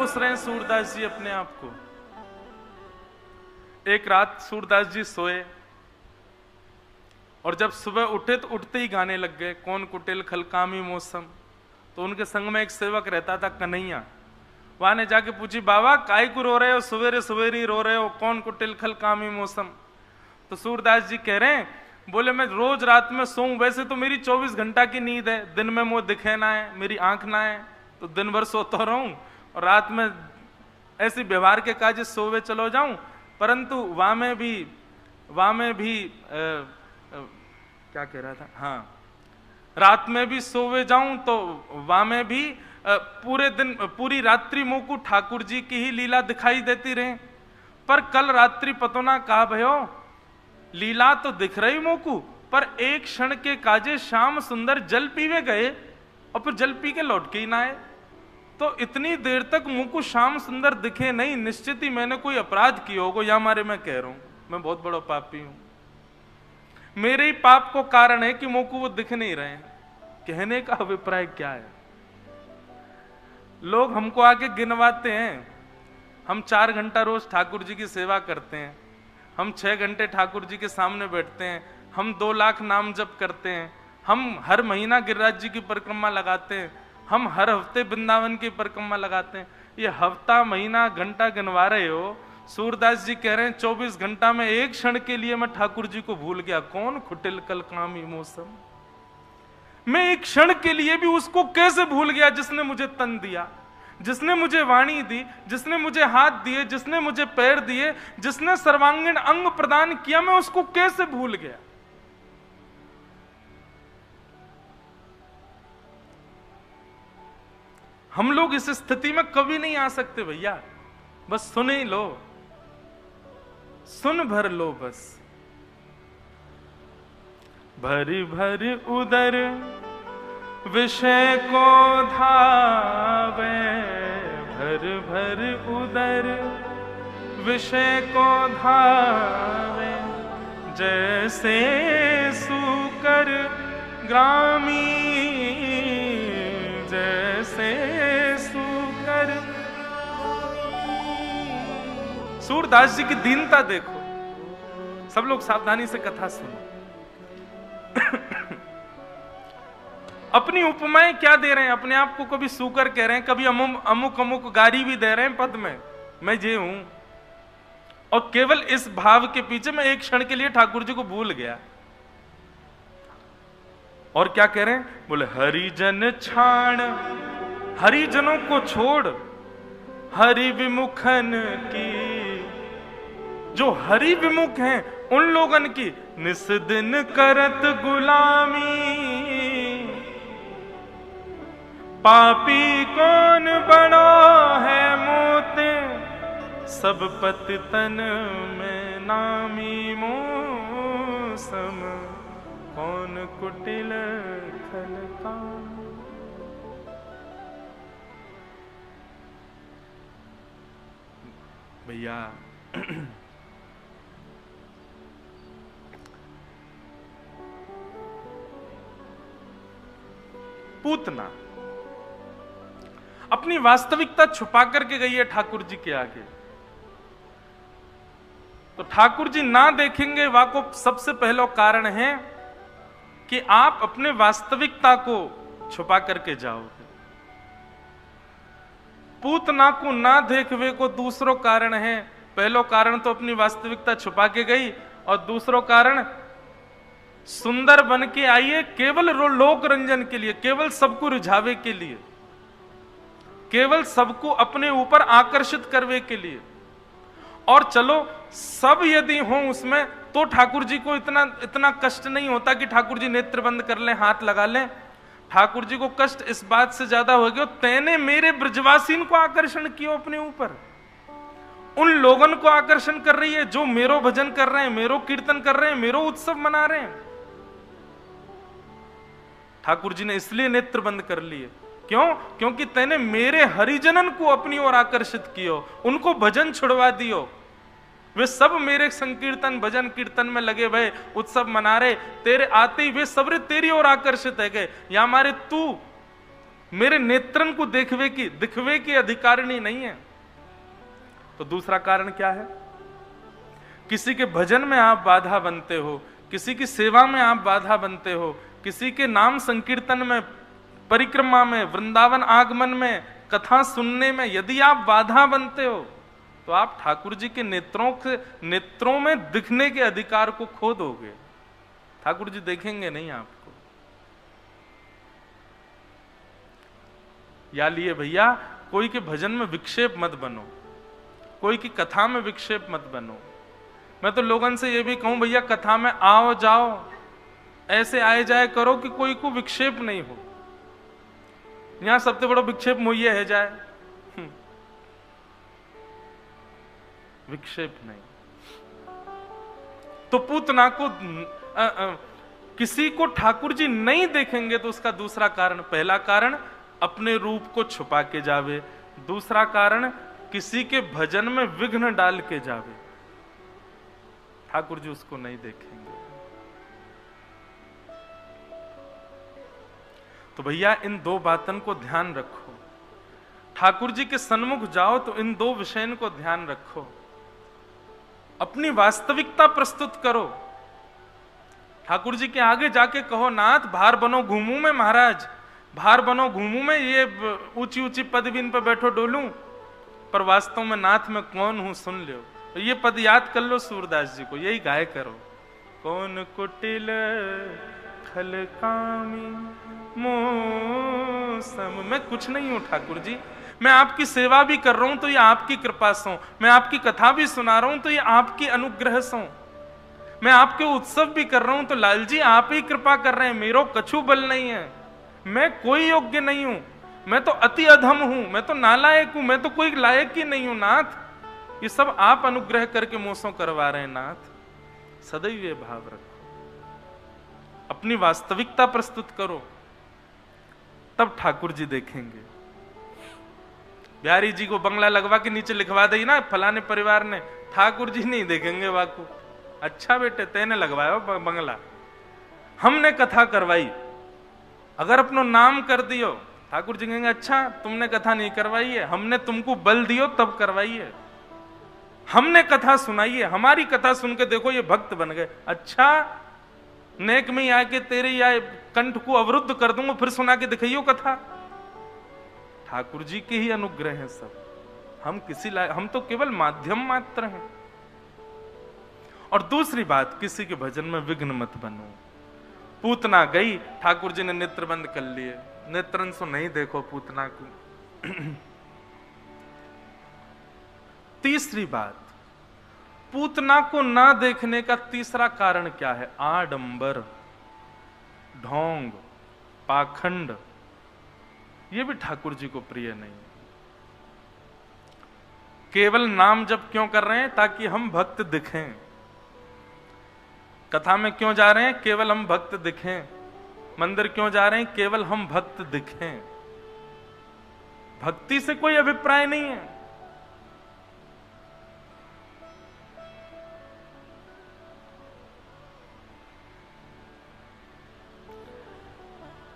कोस रहे हैं सूरदास जी अपने आप को। एक रात सूरदास जी सोए और जब सुबह उठे तो उठते ही गाने लग गए, कौन कुटिल खलकामी मौसम। तो उनके संग में एक सेवक रहता था कन्हैया, वहां ने जाके पूछी, बाबा काहे को रो रहे हो, सवेरे सवेरे रो रहे हो, कौन कुटिल खलकामी मौसम। तो सूरदास जी कह रहे हैं, बोले मैं रोज रात में सोऊं, वैसे तो मेरी 24 घंटा की नींद है, दिन में मुंह दिखे ना है, मेरी आंख ना है, तो दिन भर सोता रहूं और रात में ऐसी व्यवहार के काज सोवे चलो जाऊं, परंतु वहां में भी क्या कह रहा था, हाँ, रात में भी सोवे जाऊं तो वहां में भी पूरे दिन पूरी रात्रि मुंह को ठाकुर जी की ही लीला दिखाई देती रहे। पर कल रात्रि पतोना कहा भयो, लीला तो दिख रही मुंह को, पर एक क्षण के काजे श्याम सुंदर जल पीवे गए और फिर जल पी के लौट के ही ना आए। तो इतनी देर तक मुंह को श्याम सुंदर दिखे नहीं, निश्चित ही मैंने कोई अपराध किया होगा, या हमारे मैं कह रहा हूं मैं बहुत बड़ा पापी हूं, मेरे ही पाप को कारण है कि मुंह को वो दिख नहीं रहे हैं। कहने का अभिप्राय क्या है, लोग हमको आके गिनवाते हैं, हम 4 घंटा रोज ठाकुर जी की सेवा करते हैं, हम 6 घंटे ठाकुर जी के सामने बैठते हैं, हम 2 लाख नाम जप करते हैं, हम हर महीना गिरिराज जी की परिक्रमा लगाते हैं, हम हर हफ्ते वृंदावन की परिक्रमा लगाते हैं। ये हफ्ता महीना घंटा गिनवा रहे हो, सूरदास जी कह रहे हैं 24 घंटा में एक क्षण के लिए मैं ठाकुर जी को भूल गया, कौन खुटिल कलकामी मौसम। मैं एक क्षण के लिए भी उसको कैसे भूल गया जिसने मुझे तन दिया, जिसने मुझे वाणी दी, जिसने मुझे हाथ दिए, जिसने मुझे पैर दिए, जिसने सर्वांगीण अंग प्रदान किया, मैं उसको कैसे भूल गया। हम लोग इस स्थिति में कभी नहीं आ सकते भैया, बस सुन ही लो, सुन भर लो बस। भरी भरी उदर विषय को धावे, भर भर उदर विषय को धावे, जैसे सूकर ग्रामी, जैसे सूकर। सूरदास जी की दीनता देखो, सब लोग सावधानी से कथा सुनो। अपनी उपमाएं क्या दे रहे हैं, अपने आप को कभी सूकर कह रहे हैं, कभी अमुक अमुक गारी भी दे रहे हैं पद में, मैं ये हूं, और केवल इस भाव के पीछे मैं एक क्षण के लिए ठाकुर जी को भूल गया। और क्या कह रहे हैं, बोले हरिजन छाण, हरिजनों को छोड़, हरि विमुखन की, जो हरि विमुख हैं उन लोगन की निस दिन करत गुलामी, पापी कौन बड़ा है मोते, सब पति तन में नामी मौसम, कौन कुटिल खलकामी। भैया पूतना अपनी वास्तविकता छुपा करके गई है ठाकुर जी के आगे, तो ठाकुर जी ना देखेंगे, वह को सबसे पहला कारण है कि आप अपने वास्तविकता को छुपा करके जाओगे। पूतना को ना देखवे को दूसरो कारण है, पहलो कारण तो अपनी वास्तविकता छुपा के गई, और दूसरो कारण सुंदर बन के आइए केवल लोक रंजन के लिए, केवल सबको रिझावे के लिए, केवल सबको अपने ऊपर आकर्षित करने के लिए। और चलो सब यदि हो उसमें तो ठाकुर जी को इतना कष्ट नहीं होता कि ठाकुर जी नेत्र बंद कर लें, हाथ लगा लें। ठाकुर जी को कष्ट इस बात से ज्यादा हो गया, तैने मेरे ब्रजवासीन को आकर्षण किया अपने ऊपर, उन लोगन को आकर्षण कर रही है जो मेरो भजन कर रहे हैं, मेरो कीर्तन कर रहे हैं, मेरो उत्सव मना रहे हैं। ठाकुर जी ने इसलिए नेत्र बंद कर लिए, क्यों? क्योंकि तैने मेरे हरिजनन को अपनी ओर आकर्षित कियो, उनको भजन छुड़वा दियो, वे सब मेरे संकीर्तन भजन कीर्तन में लगे भय, उत्सव मना रहे, तेरे आते ही वे सब तेरी ओर आकर्षित है गए। या हमारे तू मेरे नेत्रन को दिखवे की अधिकारिणी नहीं है। तो दूसरा कारण क्या है? किसी के भजन में आप बाधा बनते हो, किसी की सेवा में आप बाधा बनते हो, किसी के नाम संकीर्तन में, परिक्रमा में, वृंदावन आगमन में, कथा सुनने में यदि आप बाधा बनते हो तो आप ठाकुर जी के नेत्रों में दिखने के अधिकार को खो दोगे। ठाकुर जी देखेंगे नहीं आपको। या लिए भैया, कोई के भजन में विक्षेप मत बनो, कोई की कथा में विक्षेप मत बनो। मैं तो लोगों से ये भी कहूं, भैया कथा में आओ जाओ, ऐसे आए जाए करो कि कोई को विक्षेप नहीं हो। यहां सबसे बड़ा विक्षेप मुझे है जाए, विक्षेप नहीं। तो पूतना को किसी को ठाकुर जी नहीं देखेंगे तो उसका दूसरा कारण, पहला कारण अपने रूप को छुपा के जावे, दूसरा कारण किसी के भजन में विघ्न डाल के जावे, ठाकुर जी उसको नहीं देखेंगे। तो भैया इन दो बातों को ध्यान रखो। ठाकुर जी के सन्मुख जाओ तो इन दो विषयों को ध्यान रखो, अपनी वास्तविकता प्रस्तुत करो। ठाकुर जी के आगे जाके कहो, नाथ भार बनो घूमू में, महाराज भार बनो घूमू में, ये ऊंची ऊंची पदवीन पर बैठो डोलूं, पर वास्तव में नाथ में कौन हूं सुन लो। तो ये पद याद कर लो सूरदास जी को, यही गाय करो। कौन कुटिल खलकामी मौसम, मैं कुछ नहीं हूं ठाकुर जी, मैं आपकी सेवा भी कर रहा हूं तो ये आपकी कृपा से, मैं आपकी कथा भी सुना रहा हूं तो ये आपकी अनुग्रह से, मैं आपके उत्सव भी कर रहा हूं तो लाल जी आप ही कृपा कर रहे हैं, मेरो कछु बल नहीं है, मैं कोई योग्य नहीं हूं, मैं तो अति अधम हूं, मैं तो नालायक हूं, मैं तो कोई लायक ही नहीं हूं नाथ, ये सब आप अनुग्रह करके मोसों करवा रहे हैं नाथ। सदैव ये भाव रखो, अपनी वास्तविकता प्रस्तुत करो, तब ठाकुर जी देखेंगे। बिहारी जी को बंगला लगवा के नीचे लिखवा दी ना फलाने परिवार ने, ठाकुर जी नहीं देखेंगे वाकू। अच्छा बेटे तेने लगवाया बंगला, हमने कथा करवाई, अगर अपनो नाम कर दियो ठाकुर जी कहेंगे अच्छा तुमने कथा नहीं करवाई है, हमने तुमको बल दियो तब करवाई है, हमने कथा सुनाई है, हमारी कथा सुन के देखो ये भक्त बन गए। अच्छा नेक में आके तेरे या कंठ को अवरुद्ध कर दूंगा फिर सुना के दिखाइयो कथा। ठाकुर जी के ही अनुग्रह है सब, हम तो केवल माध्यम मात्र हैं। और दूसरी बात, किसी के भजन में विघ्न मत बनो। पूतना गई, ठाकुर जी ने नेत्र बंद कर लिए, नेत्रन से नहीं देखो पूतना को। तीसरी बात, पूतना को ना देखने का तीसरा कारण क्या है? आडंबर, ढोंग, पाखंड, ये भी ठाकुर जी को प्रिय नहीं। केवल नाम जप क्यों कर रहे हैं? ताकि हम भक्त दिखें। कथा में क्यों जा रहे हैं? केवल हम भक्त दिखें। मंदिर क्यों जा रहे हैं? केवल हम भक्त दिखें। भक्ति से कोई अभिप्राय नहीं है।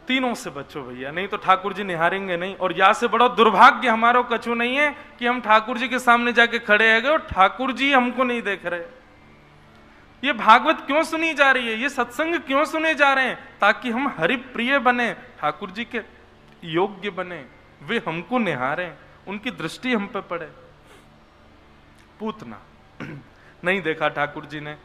तीनों से बचो भैया, नहीं तो ठाकुर जी निहारेंगे नहीं। और या से बड़ा दुर्भाग्य हमारो कछु नहीं है कि हम ठाकुर जी के सामने जाके खड़े हैं और ठाकुर जी हमको नहीं देख रहे। ये भागवत क्यों सुनी जा रही है? ये सत्संग क्यों सुने जा रहे हैं? ताकि हम हरि प्रिय बने, ठाकुर जी के योग्य बने, वे हमको निहारें, उनकी दृष्टि हम पे पड़े। पूतना नहीं देखा ठाकुर जी ने।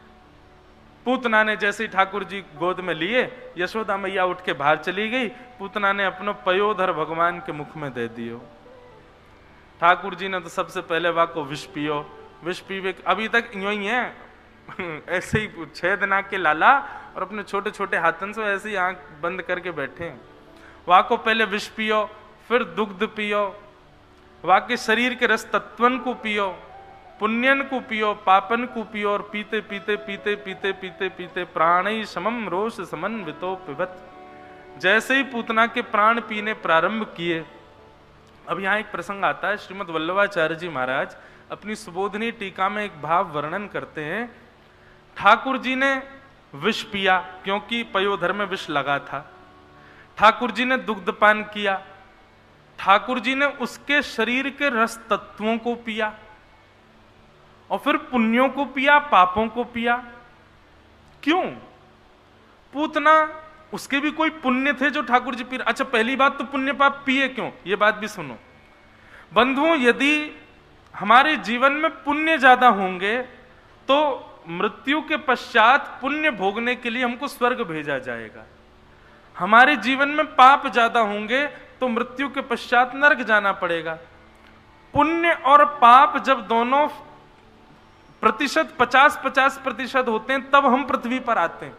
पूतना ने जैसे ही ठाकुर जी गोद में लिए, यशोदा मैया उठ के बाहर चली गई, पूतना ने अपनो पयोधर भगवान के मुख में दे दियो। ठाकुर जी ने तो सबसे पहले वाको विष पियो। विष पीवे अभी तक यूं ही है ऐसे ही 6 दिन के लाला और अपने छोटे छोटे हाथन से ऐसे ही आंख बंद करके बैठे। वाको पहले विष पियो, फिर दुग्ध पियो, वाके शरीर के रस तत्वन को पियो, पुण्यन को पियो, पापन को पियो, और पीते पीते पीते पीते पीते पीते प्राणै समम रोष समन्वितो पिबत। जैसे ही पूतना के प्राण पीने प्रारंभ किए। अब यहाँ एक प्रसंग आता है, श्रीमद् वल्लभाचार्य जी महाराज अपनी सुबोधनी टीका में एक भाव वर्णन करते हैं। ठाकुर जी ने विष पिया क्योंकि पयोधर में विष लगा था। ठाकुर जी ने दुग्धपान किया ठाकुर जी ने उसके शरीर के रस तत्वों को पिया और फिर पुण्यों को पिया, पापों को पिया। क्यों? पूतना उसके भी कोई पुण्य थे जो ठाकुर जी पी। अच्छा, पहली बात तो पुण्य पाप पिए क्यों, ये बात भी सुनो बंधुओं। यदि हमारे जीवन में पुण्य ज्यादा होंगे तो मृत्यु के पश्चात पुण्य भोगने के लिए हमको स्वर्ग भेजा जाएगा। हमारे जीवन में पाप ज्यादा होंगे तो मृत्यु के पश्चात नरक जाना पड़ेगा। पुण्य और पाप जब दोनों प्रतिशत 50-50% होते हैं तब हम पृथ्वी पर आते हैं।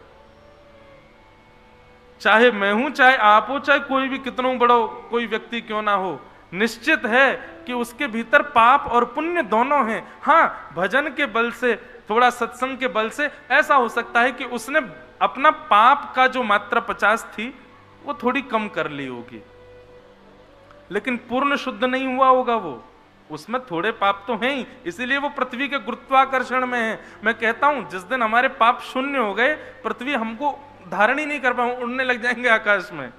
चाहे मैं हूं, चाहे आप हो, चाहे कोई भी कितना बड़ा कोई व्यक्ति क्यों ना हो, निश्चित है कि उसके भीतर पाप और पुण्य दोनों हैं। हां, भजन के बल से, थोड़ा सत्संग के बल से ऐसा हो सकता है कि उसने अपना पाप का जो मात्रा 50 थी वो थोड़ी कम कर ली होगी, लेकिन पूर्ण शुद्ध नहीं हुआ होगा वो, उसमें थोड़े पाप तो हैं ही, इसीलिए वो पृथ्वी के गुरुत्वाकर्षण में है। मैं कहता हूं जिस दिन हमारे पाप शून्य हो गए, पृथ्वी हमको धारण ही नहीं कर पाए, उड़ने लग जाएंगे आकाश में।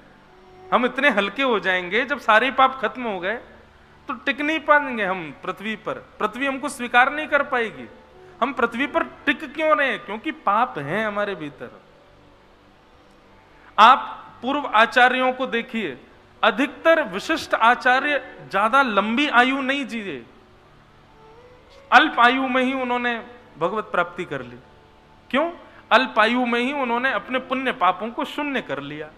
हम इतने हल्के हो जाएंगे, जब सारे पाप खत्म हो गए तो टिक नहीं पाएंगे हम पृथ्वी पर, पृथ्वी हमको स्वीकार नहीं कर पाएगी। हम पृथ्वी पर टिक क्यों रहे? क्योंकि पाप हैं हमारे भीतर। आप पूर्व आचार्यों को देखिए, अधिकतर विशिष्ट आचार्य ज्यादा लंबी आयु नहीं जिए, अल्प आयु में ही उन्होंने भगवत प्राप्ति कर ली। क्यों? अल्प आयु में ही उन्होंने अपने पुण्य पापों को शून्य कर लिया।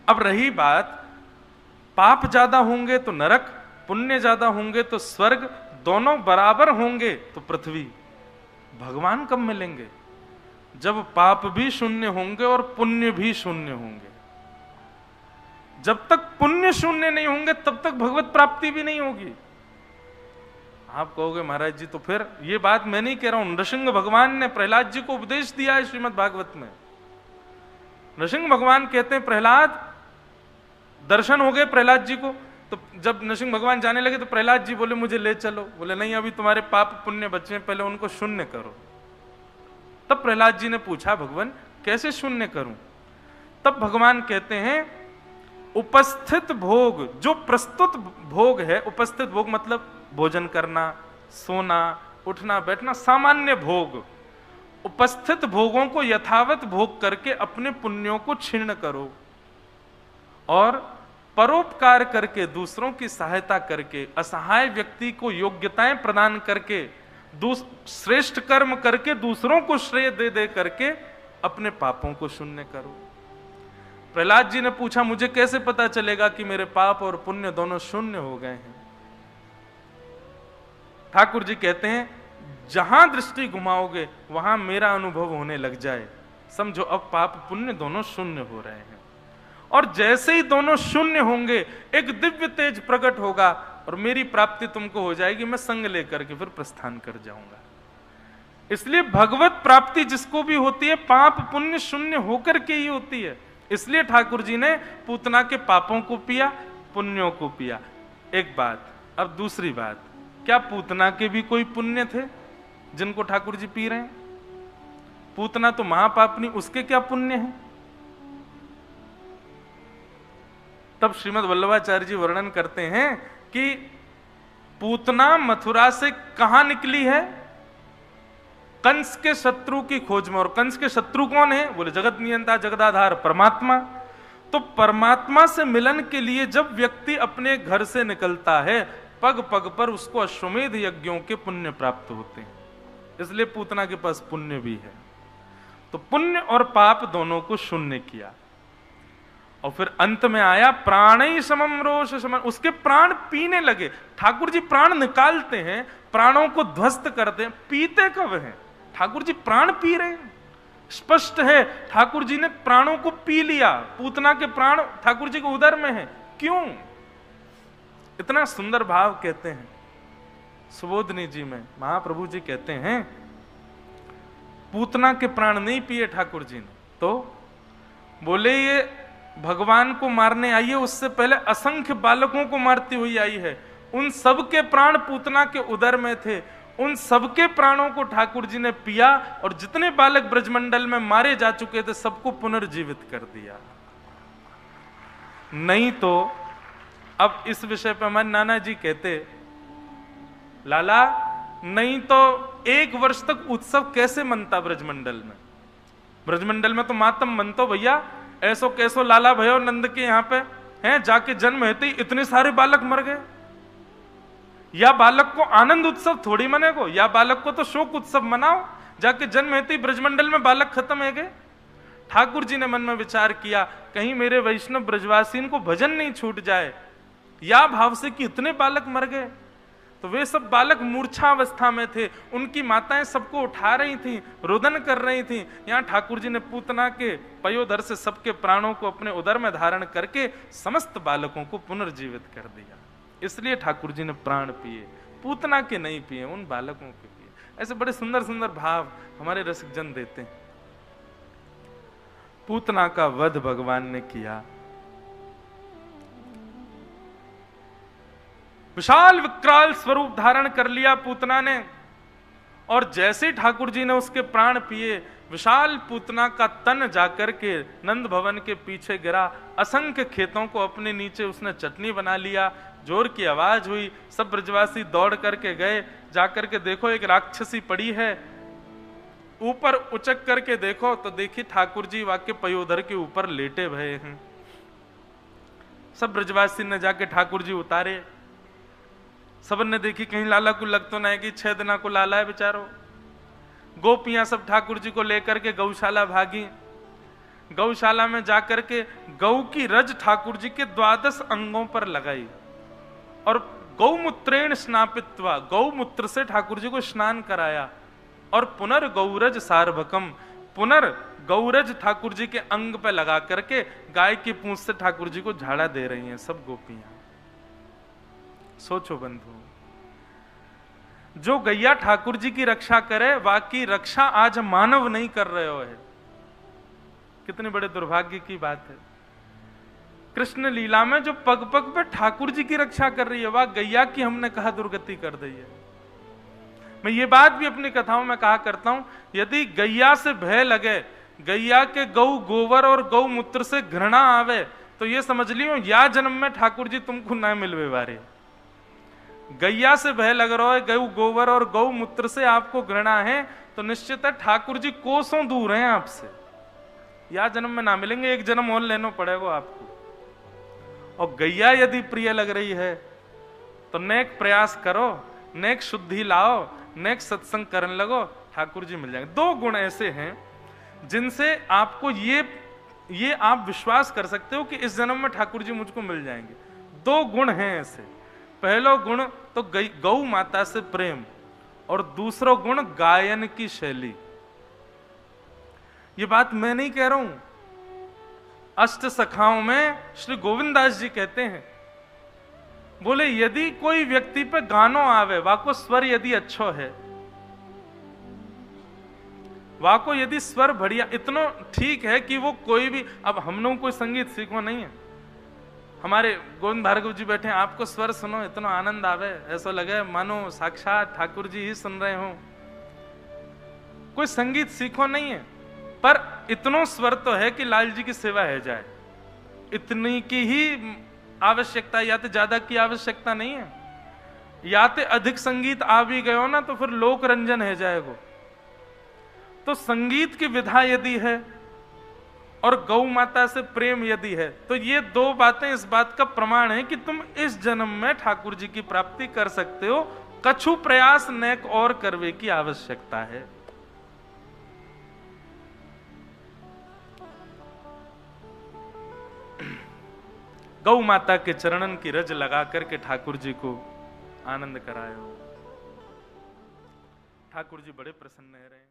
अब रही बात, पाप ज्यादा होंगे तो नरक, पुण्य ज्यादा होंगे तो स्वर्ग, दोनों बराबर होंगे तो पृथ्वी। भगवान कब मिलेंगे? जब पाप भी शून्य होंगे और पुण्य भी शून्य होंगे। जब तक पुण्य शून्य नहीं होंगे तब तक भगवत प्राप्ति भी नहीं होगी। आप कहोगे महाराज जी तो फिर, ये बात मैं नहीं कह रहा हूं, नृसिंह भगवान ने प्रहलाद जी को उपदेश दिया है श्रीमद् भागवत में। नृसिंह भगवान कहते हैं, प्रहलाद, दर्शन हो गए प्रहलाद जी को, तो जब नृसिंह भगवान जाने लगे तो प्रहलाद जी बोले मुझे ले चलो। बोले नहीं, अभी तुम्हारे पाप पुण्य बचे हैं, पहले उनको शून्य करो। तब प्रहलाद जी ने पूछा, भगवान कैसे शून्य करूं? तब भगवान कहते हैं, उपस्थित भोग, जो प्रस्तुत भोग है, उपस्थित भोग मतलब भोजन करना, सोना, उठना बैठना, सामान्य भोग, उपस्थित भोगों को यथावत भोग करके अपने पुण्यों को क्षीण करो और परोपकार करके, दूसरों की सहायता करके, असहाय व्यक्ति को योग्यताएं प्रदान करके, श्रेष्ठ कर्म करके दूसरों को श्रेय दे दे करके अपने पापों को शून्य करो। प्रहलाद जी ने पूछा, मुझे कैसे पता चलेगा कि मेरे पाप और पुण्य दोनों शून्य हो गए हैं? ठाकुर जी कहते हैं, जहां दृष्टि घुमाओगे वहां मेरा अनुभव होने लग जाए, समझो अब पाप पुण्य दोनों शून्य हो रहे हैं। और जैसे ही दोनों शून्य होंगे, एक दिव्य तेज प्रकट होगा और मेरी प्राप्ति तुमको हो जाएगी, मैं संग लेकर के फिर प्रस्थान कर जाऊंगा। इसलिए भगवत प्राप्ति जिसको भी होती है, पाप पुण्य शून्य होकर के ही होती है। इसलिए ठाकुर जी ने पूतना के पापों को पिया, पुण्यों को पिया। एक बात। अब दूसरी बात, क्या पूतना के भी कोई पुण्य थे जिनको ठाकुर जी पी रहे हैं? पूतना तो महापापनी, उसके क्या पुण्य है? तब श्रीमद् वल्लभाचार्य जी वर्णन करते हैं कि पूतना मथुरा से कहां निकली है? कंस के शत्रु की खोज में। और कंस के शत्रु कौन है? बोले जगत नियंता जगदाधार परमात्मा। तो परमात्मा से मिलन के लिए जब व्यक्ति अपने घर से निकलता है, पग पग पर उसको अश्वमेध यज्ञों के पुण्य प्राप्त होते हैं। इसलिए पूतना के पास पुण्य भी है। तो पुण्य और पाप दोनों को शून्य किया और फिर अंत में आया प्राणै समम रोष समम, उसके प्राण पीने लगे। ठाकुर जी प्राण निकालते हैं, प्राणों को ध्वस्त करते हैं, पीते कब हैं? ठाकुर जी प्राण पी रहे हैं, स्पष्ट है। ठाकुर जी ने प्राणों को पी लिया। पूतना के प्राण ठाकुर जी के उदर में है। क्यों? इतना सुंदर भाव कहते हैं सुबोधनी जी में। महाप्रभु जी कहते हैं, पूतना के प्राण नहीं पिए ठाकुर जी ने, तो बोले ये भगवान को मारने आई है, उससे पहले असंख्य बालकों को मारती हुई आई है। उन सबके प्राण पूतना के उदर में थे, उन सबके प्राणों को ठाकुर जी ने पिया और जितने बालक ब्रजमंडल में मारे जा चुके थे सबको पुनर्जीवित कर दिया। नहीं तो अब इस विषय पर हमारे नाना जी कहते, लाला नहीं तो 1 वर्ष तक उत्सव कैसे मनता ब्रजमंडल में? ब्रजमंडल में तो मातम मनतो भैया, ऐसो कैसो लाला भयो नंद के यहाँ पे हैं, जाके जन्म हेते ही इतने सारे बालक मर गए। या बालक को आनंद उत्सव थोड़ी मनेगो, या बालक को तो शोक उत्सव मनाओ, जाके जन्म हेते ही ब्रजमंडल में बालक खत्म है गए। ठाकुर जी ने मन में विचार किया, कहीं मेरे वैष्णव ब्रजवासीन को भजन नहीं छूट जाए, या भाव से कि इतने बालक मर गए। तो वे सब बालक मूर्छा अवस्था में थे, उनकी माताएं सबको उठा रही थीं, रुदन कर रही थीं। यहाँ ठाकुर जी ने पूतना के पयोधर से सबके प्राणों को अपने उदर में धारण करके समस्त बालकों को पुनर्जीवित कर दिया। इसलिए ठाकुर जी ने प्राण पिए, पूतना के नहीं पिए, उन बालकों के पिए। ऐसे बड़े सुंदर सुंदर भाव हमारे रसिक जन देते हैं। पूतना का वध भगवान ने किया, विशाल विकराल स्वरूप धारण कर लिया पूतना ने, और जैसे ठाकुर जी ने उसके प्राण पिए, विशाल पूतना का तन जाकर के नंद भवन के पीछे गिरा। असंख्य खेतों को अपने नीचे उसने चटनी बना लिया। जोर की आवाज हुई, सब ब्रजवासी दौड़ करके गए। जाकर के देखो एक राक्षसी पड़ी है, ऊपर उचक करके देखो तो देखी ठाकुर जी वाक्य पयोधर के ऊपर लेटे भये हैं। सब ब्रजवासी ने जाके ठाकुर जी उतारे। सबन ने देखी कहीं लाला को लग तो नहीं कि 6 दिना को लाला है बेचारो। गोपियां सब ठाकुर जी को लेकर के गौशाला भागी। गौशाला में जाकर के गौ की रज ठाकुर जी के 12 अंगों पर लगाई और गौमूत्रेण स्नापित्वा, गौमूत्र से ठाकुर जी को स्नान कराया। और पुनर् गौरज सार्वकम, पुनर् गौरज ठाकुर जी के अंग पे लगा करके गाय की पूंछ से ठाकुर जी को झाड़ा दे रही हैं सब गोपियां। सोचो बंधु, जो गैया ठाकुर जी की रक्षा करे, वाकी रक्षा आज मानव नहीं कर रहे हो है। कितने बड़े दुर्भाग्य की बात है। कृष्ण लीला में जो पग पग पे ठाकुर जी की रक्षा कर रही है, वह गैया की हमने कहा दुर्गति कर दी है। मैं ये बात भी अपनी कथाओं में कहा करता हूं, यदि गैया से भय लगे, गैया के गौ गोबर और गौ मूत्र से घृणा आवे, तो ये समझ लियो या जन्म में ठाकुर जी तुमको ना मिलवे वारे। गैया से भय लग रहा है, गौ गोबर और गौ मूत्र से आपको घृणा है, तो निश्चित है ठाकुर जी कोसों दूर हैं आपसे, या जन्म में ना मिलेंगे, एक जन्म और लेना पड़ेगा आपको। और गैया यदि प्रिय लग रही है तो नेक प्रयास करो, नेक शुद्धि लाओ, नेक सत्संग करने लगो, ठाकुर जी मिल जाएंगे। 2 गुण ऐसे हैं जिनसे आपको ये आप विश्वास कर सकते हो कि इस जन्म में ठाकुर जी मुझको मिल जाएंगे। 2 गुण हैं ऐसे। पहला गुण तो गौ माता से प्रेम, और दूसरा गुण गायन की शैली। ये बात मैं नहीं कह रहा हूं, अष्ट सखाओं में श्री गोविंदास जी कहते हैं, बोले यदि कोई व्यक्ति पे गानो आवे, वाको स्वर यदि अच्छो है, वाको यदि स्वर बढ़िया, इतना ठीक है कि वो कोई भी, अब हम लोग कोई संगीत सीखो नहीं है, हमारे गोविंद भार्गव जी बैठे, आपको स्वर सुनो इतना आनंद आवे, ऐसा लगे मानो साक्षात ठाकुर जी ही सुन रहे हो। कोई संगीत सीखो नहीं है, पर इतनो स्वर तो है कि लाल जी की सेवा है जाए, इतनी की ही आवश्यकता, या तो ज्यादा की आवश्यकता नहीं है। या तो अधिक संगीत आ भी गए हो ना तो फिर लोक रंजन है जाएगा। तो संगीत की विधा यदि है और गौ माता से प्रेम यदि है, तो ये 2 बातें इस बात का प्रमाण है कि तुम इस जन्म में ठाकुर जी की प्राप्ति कर सकते हो। कछु प्रयास नेक और करवे की आवश्यकता है। गौ माता के चरणन की रज लगा करके ठाकुर जी को आनंद कराए हो। ठाकुर जी बड़े प्रसन्न रहे।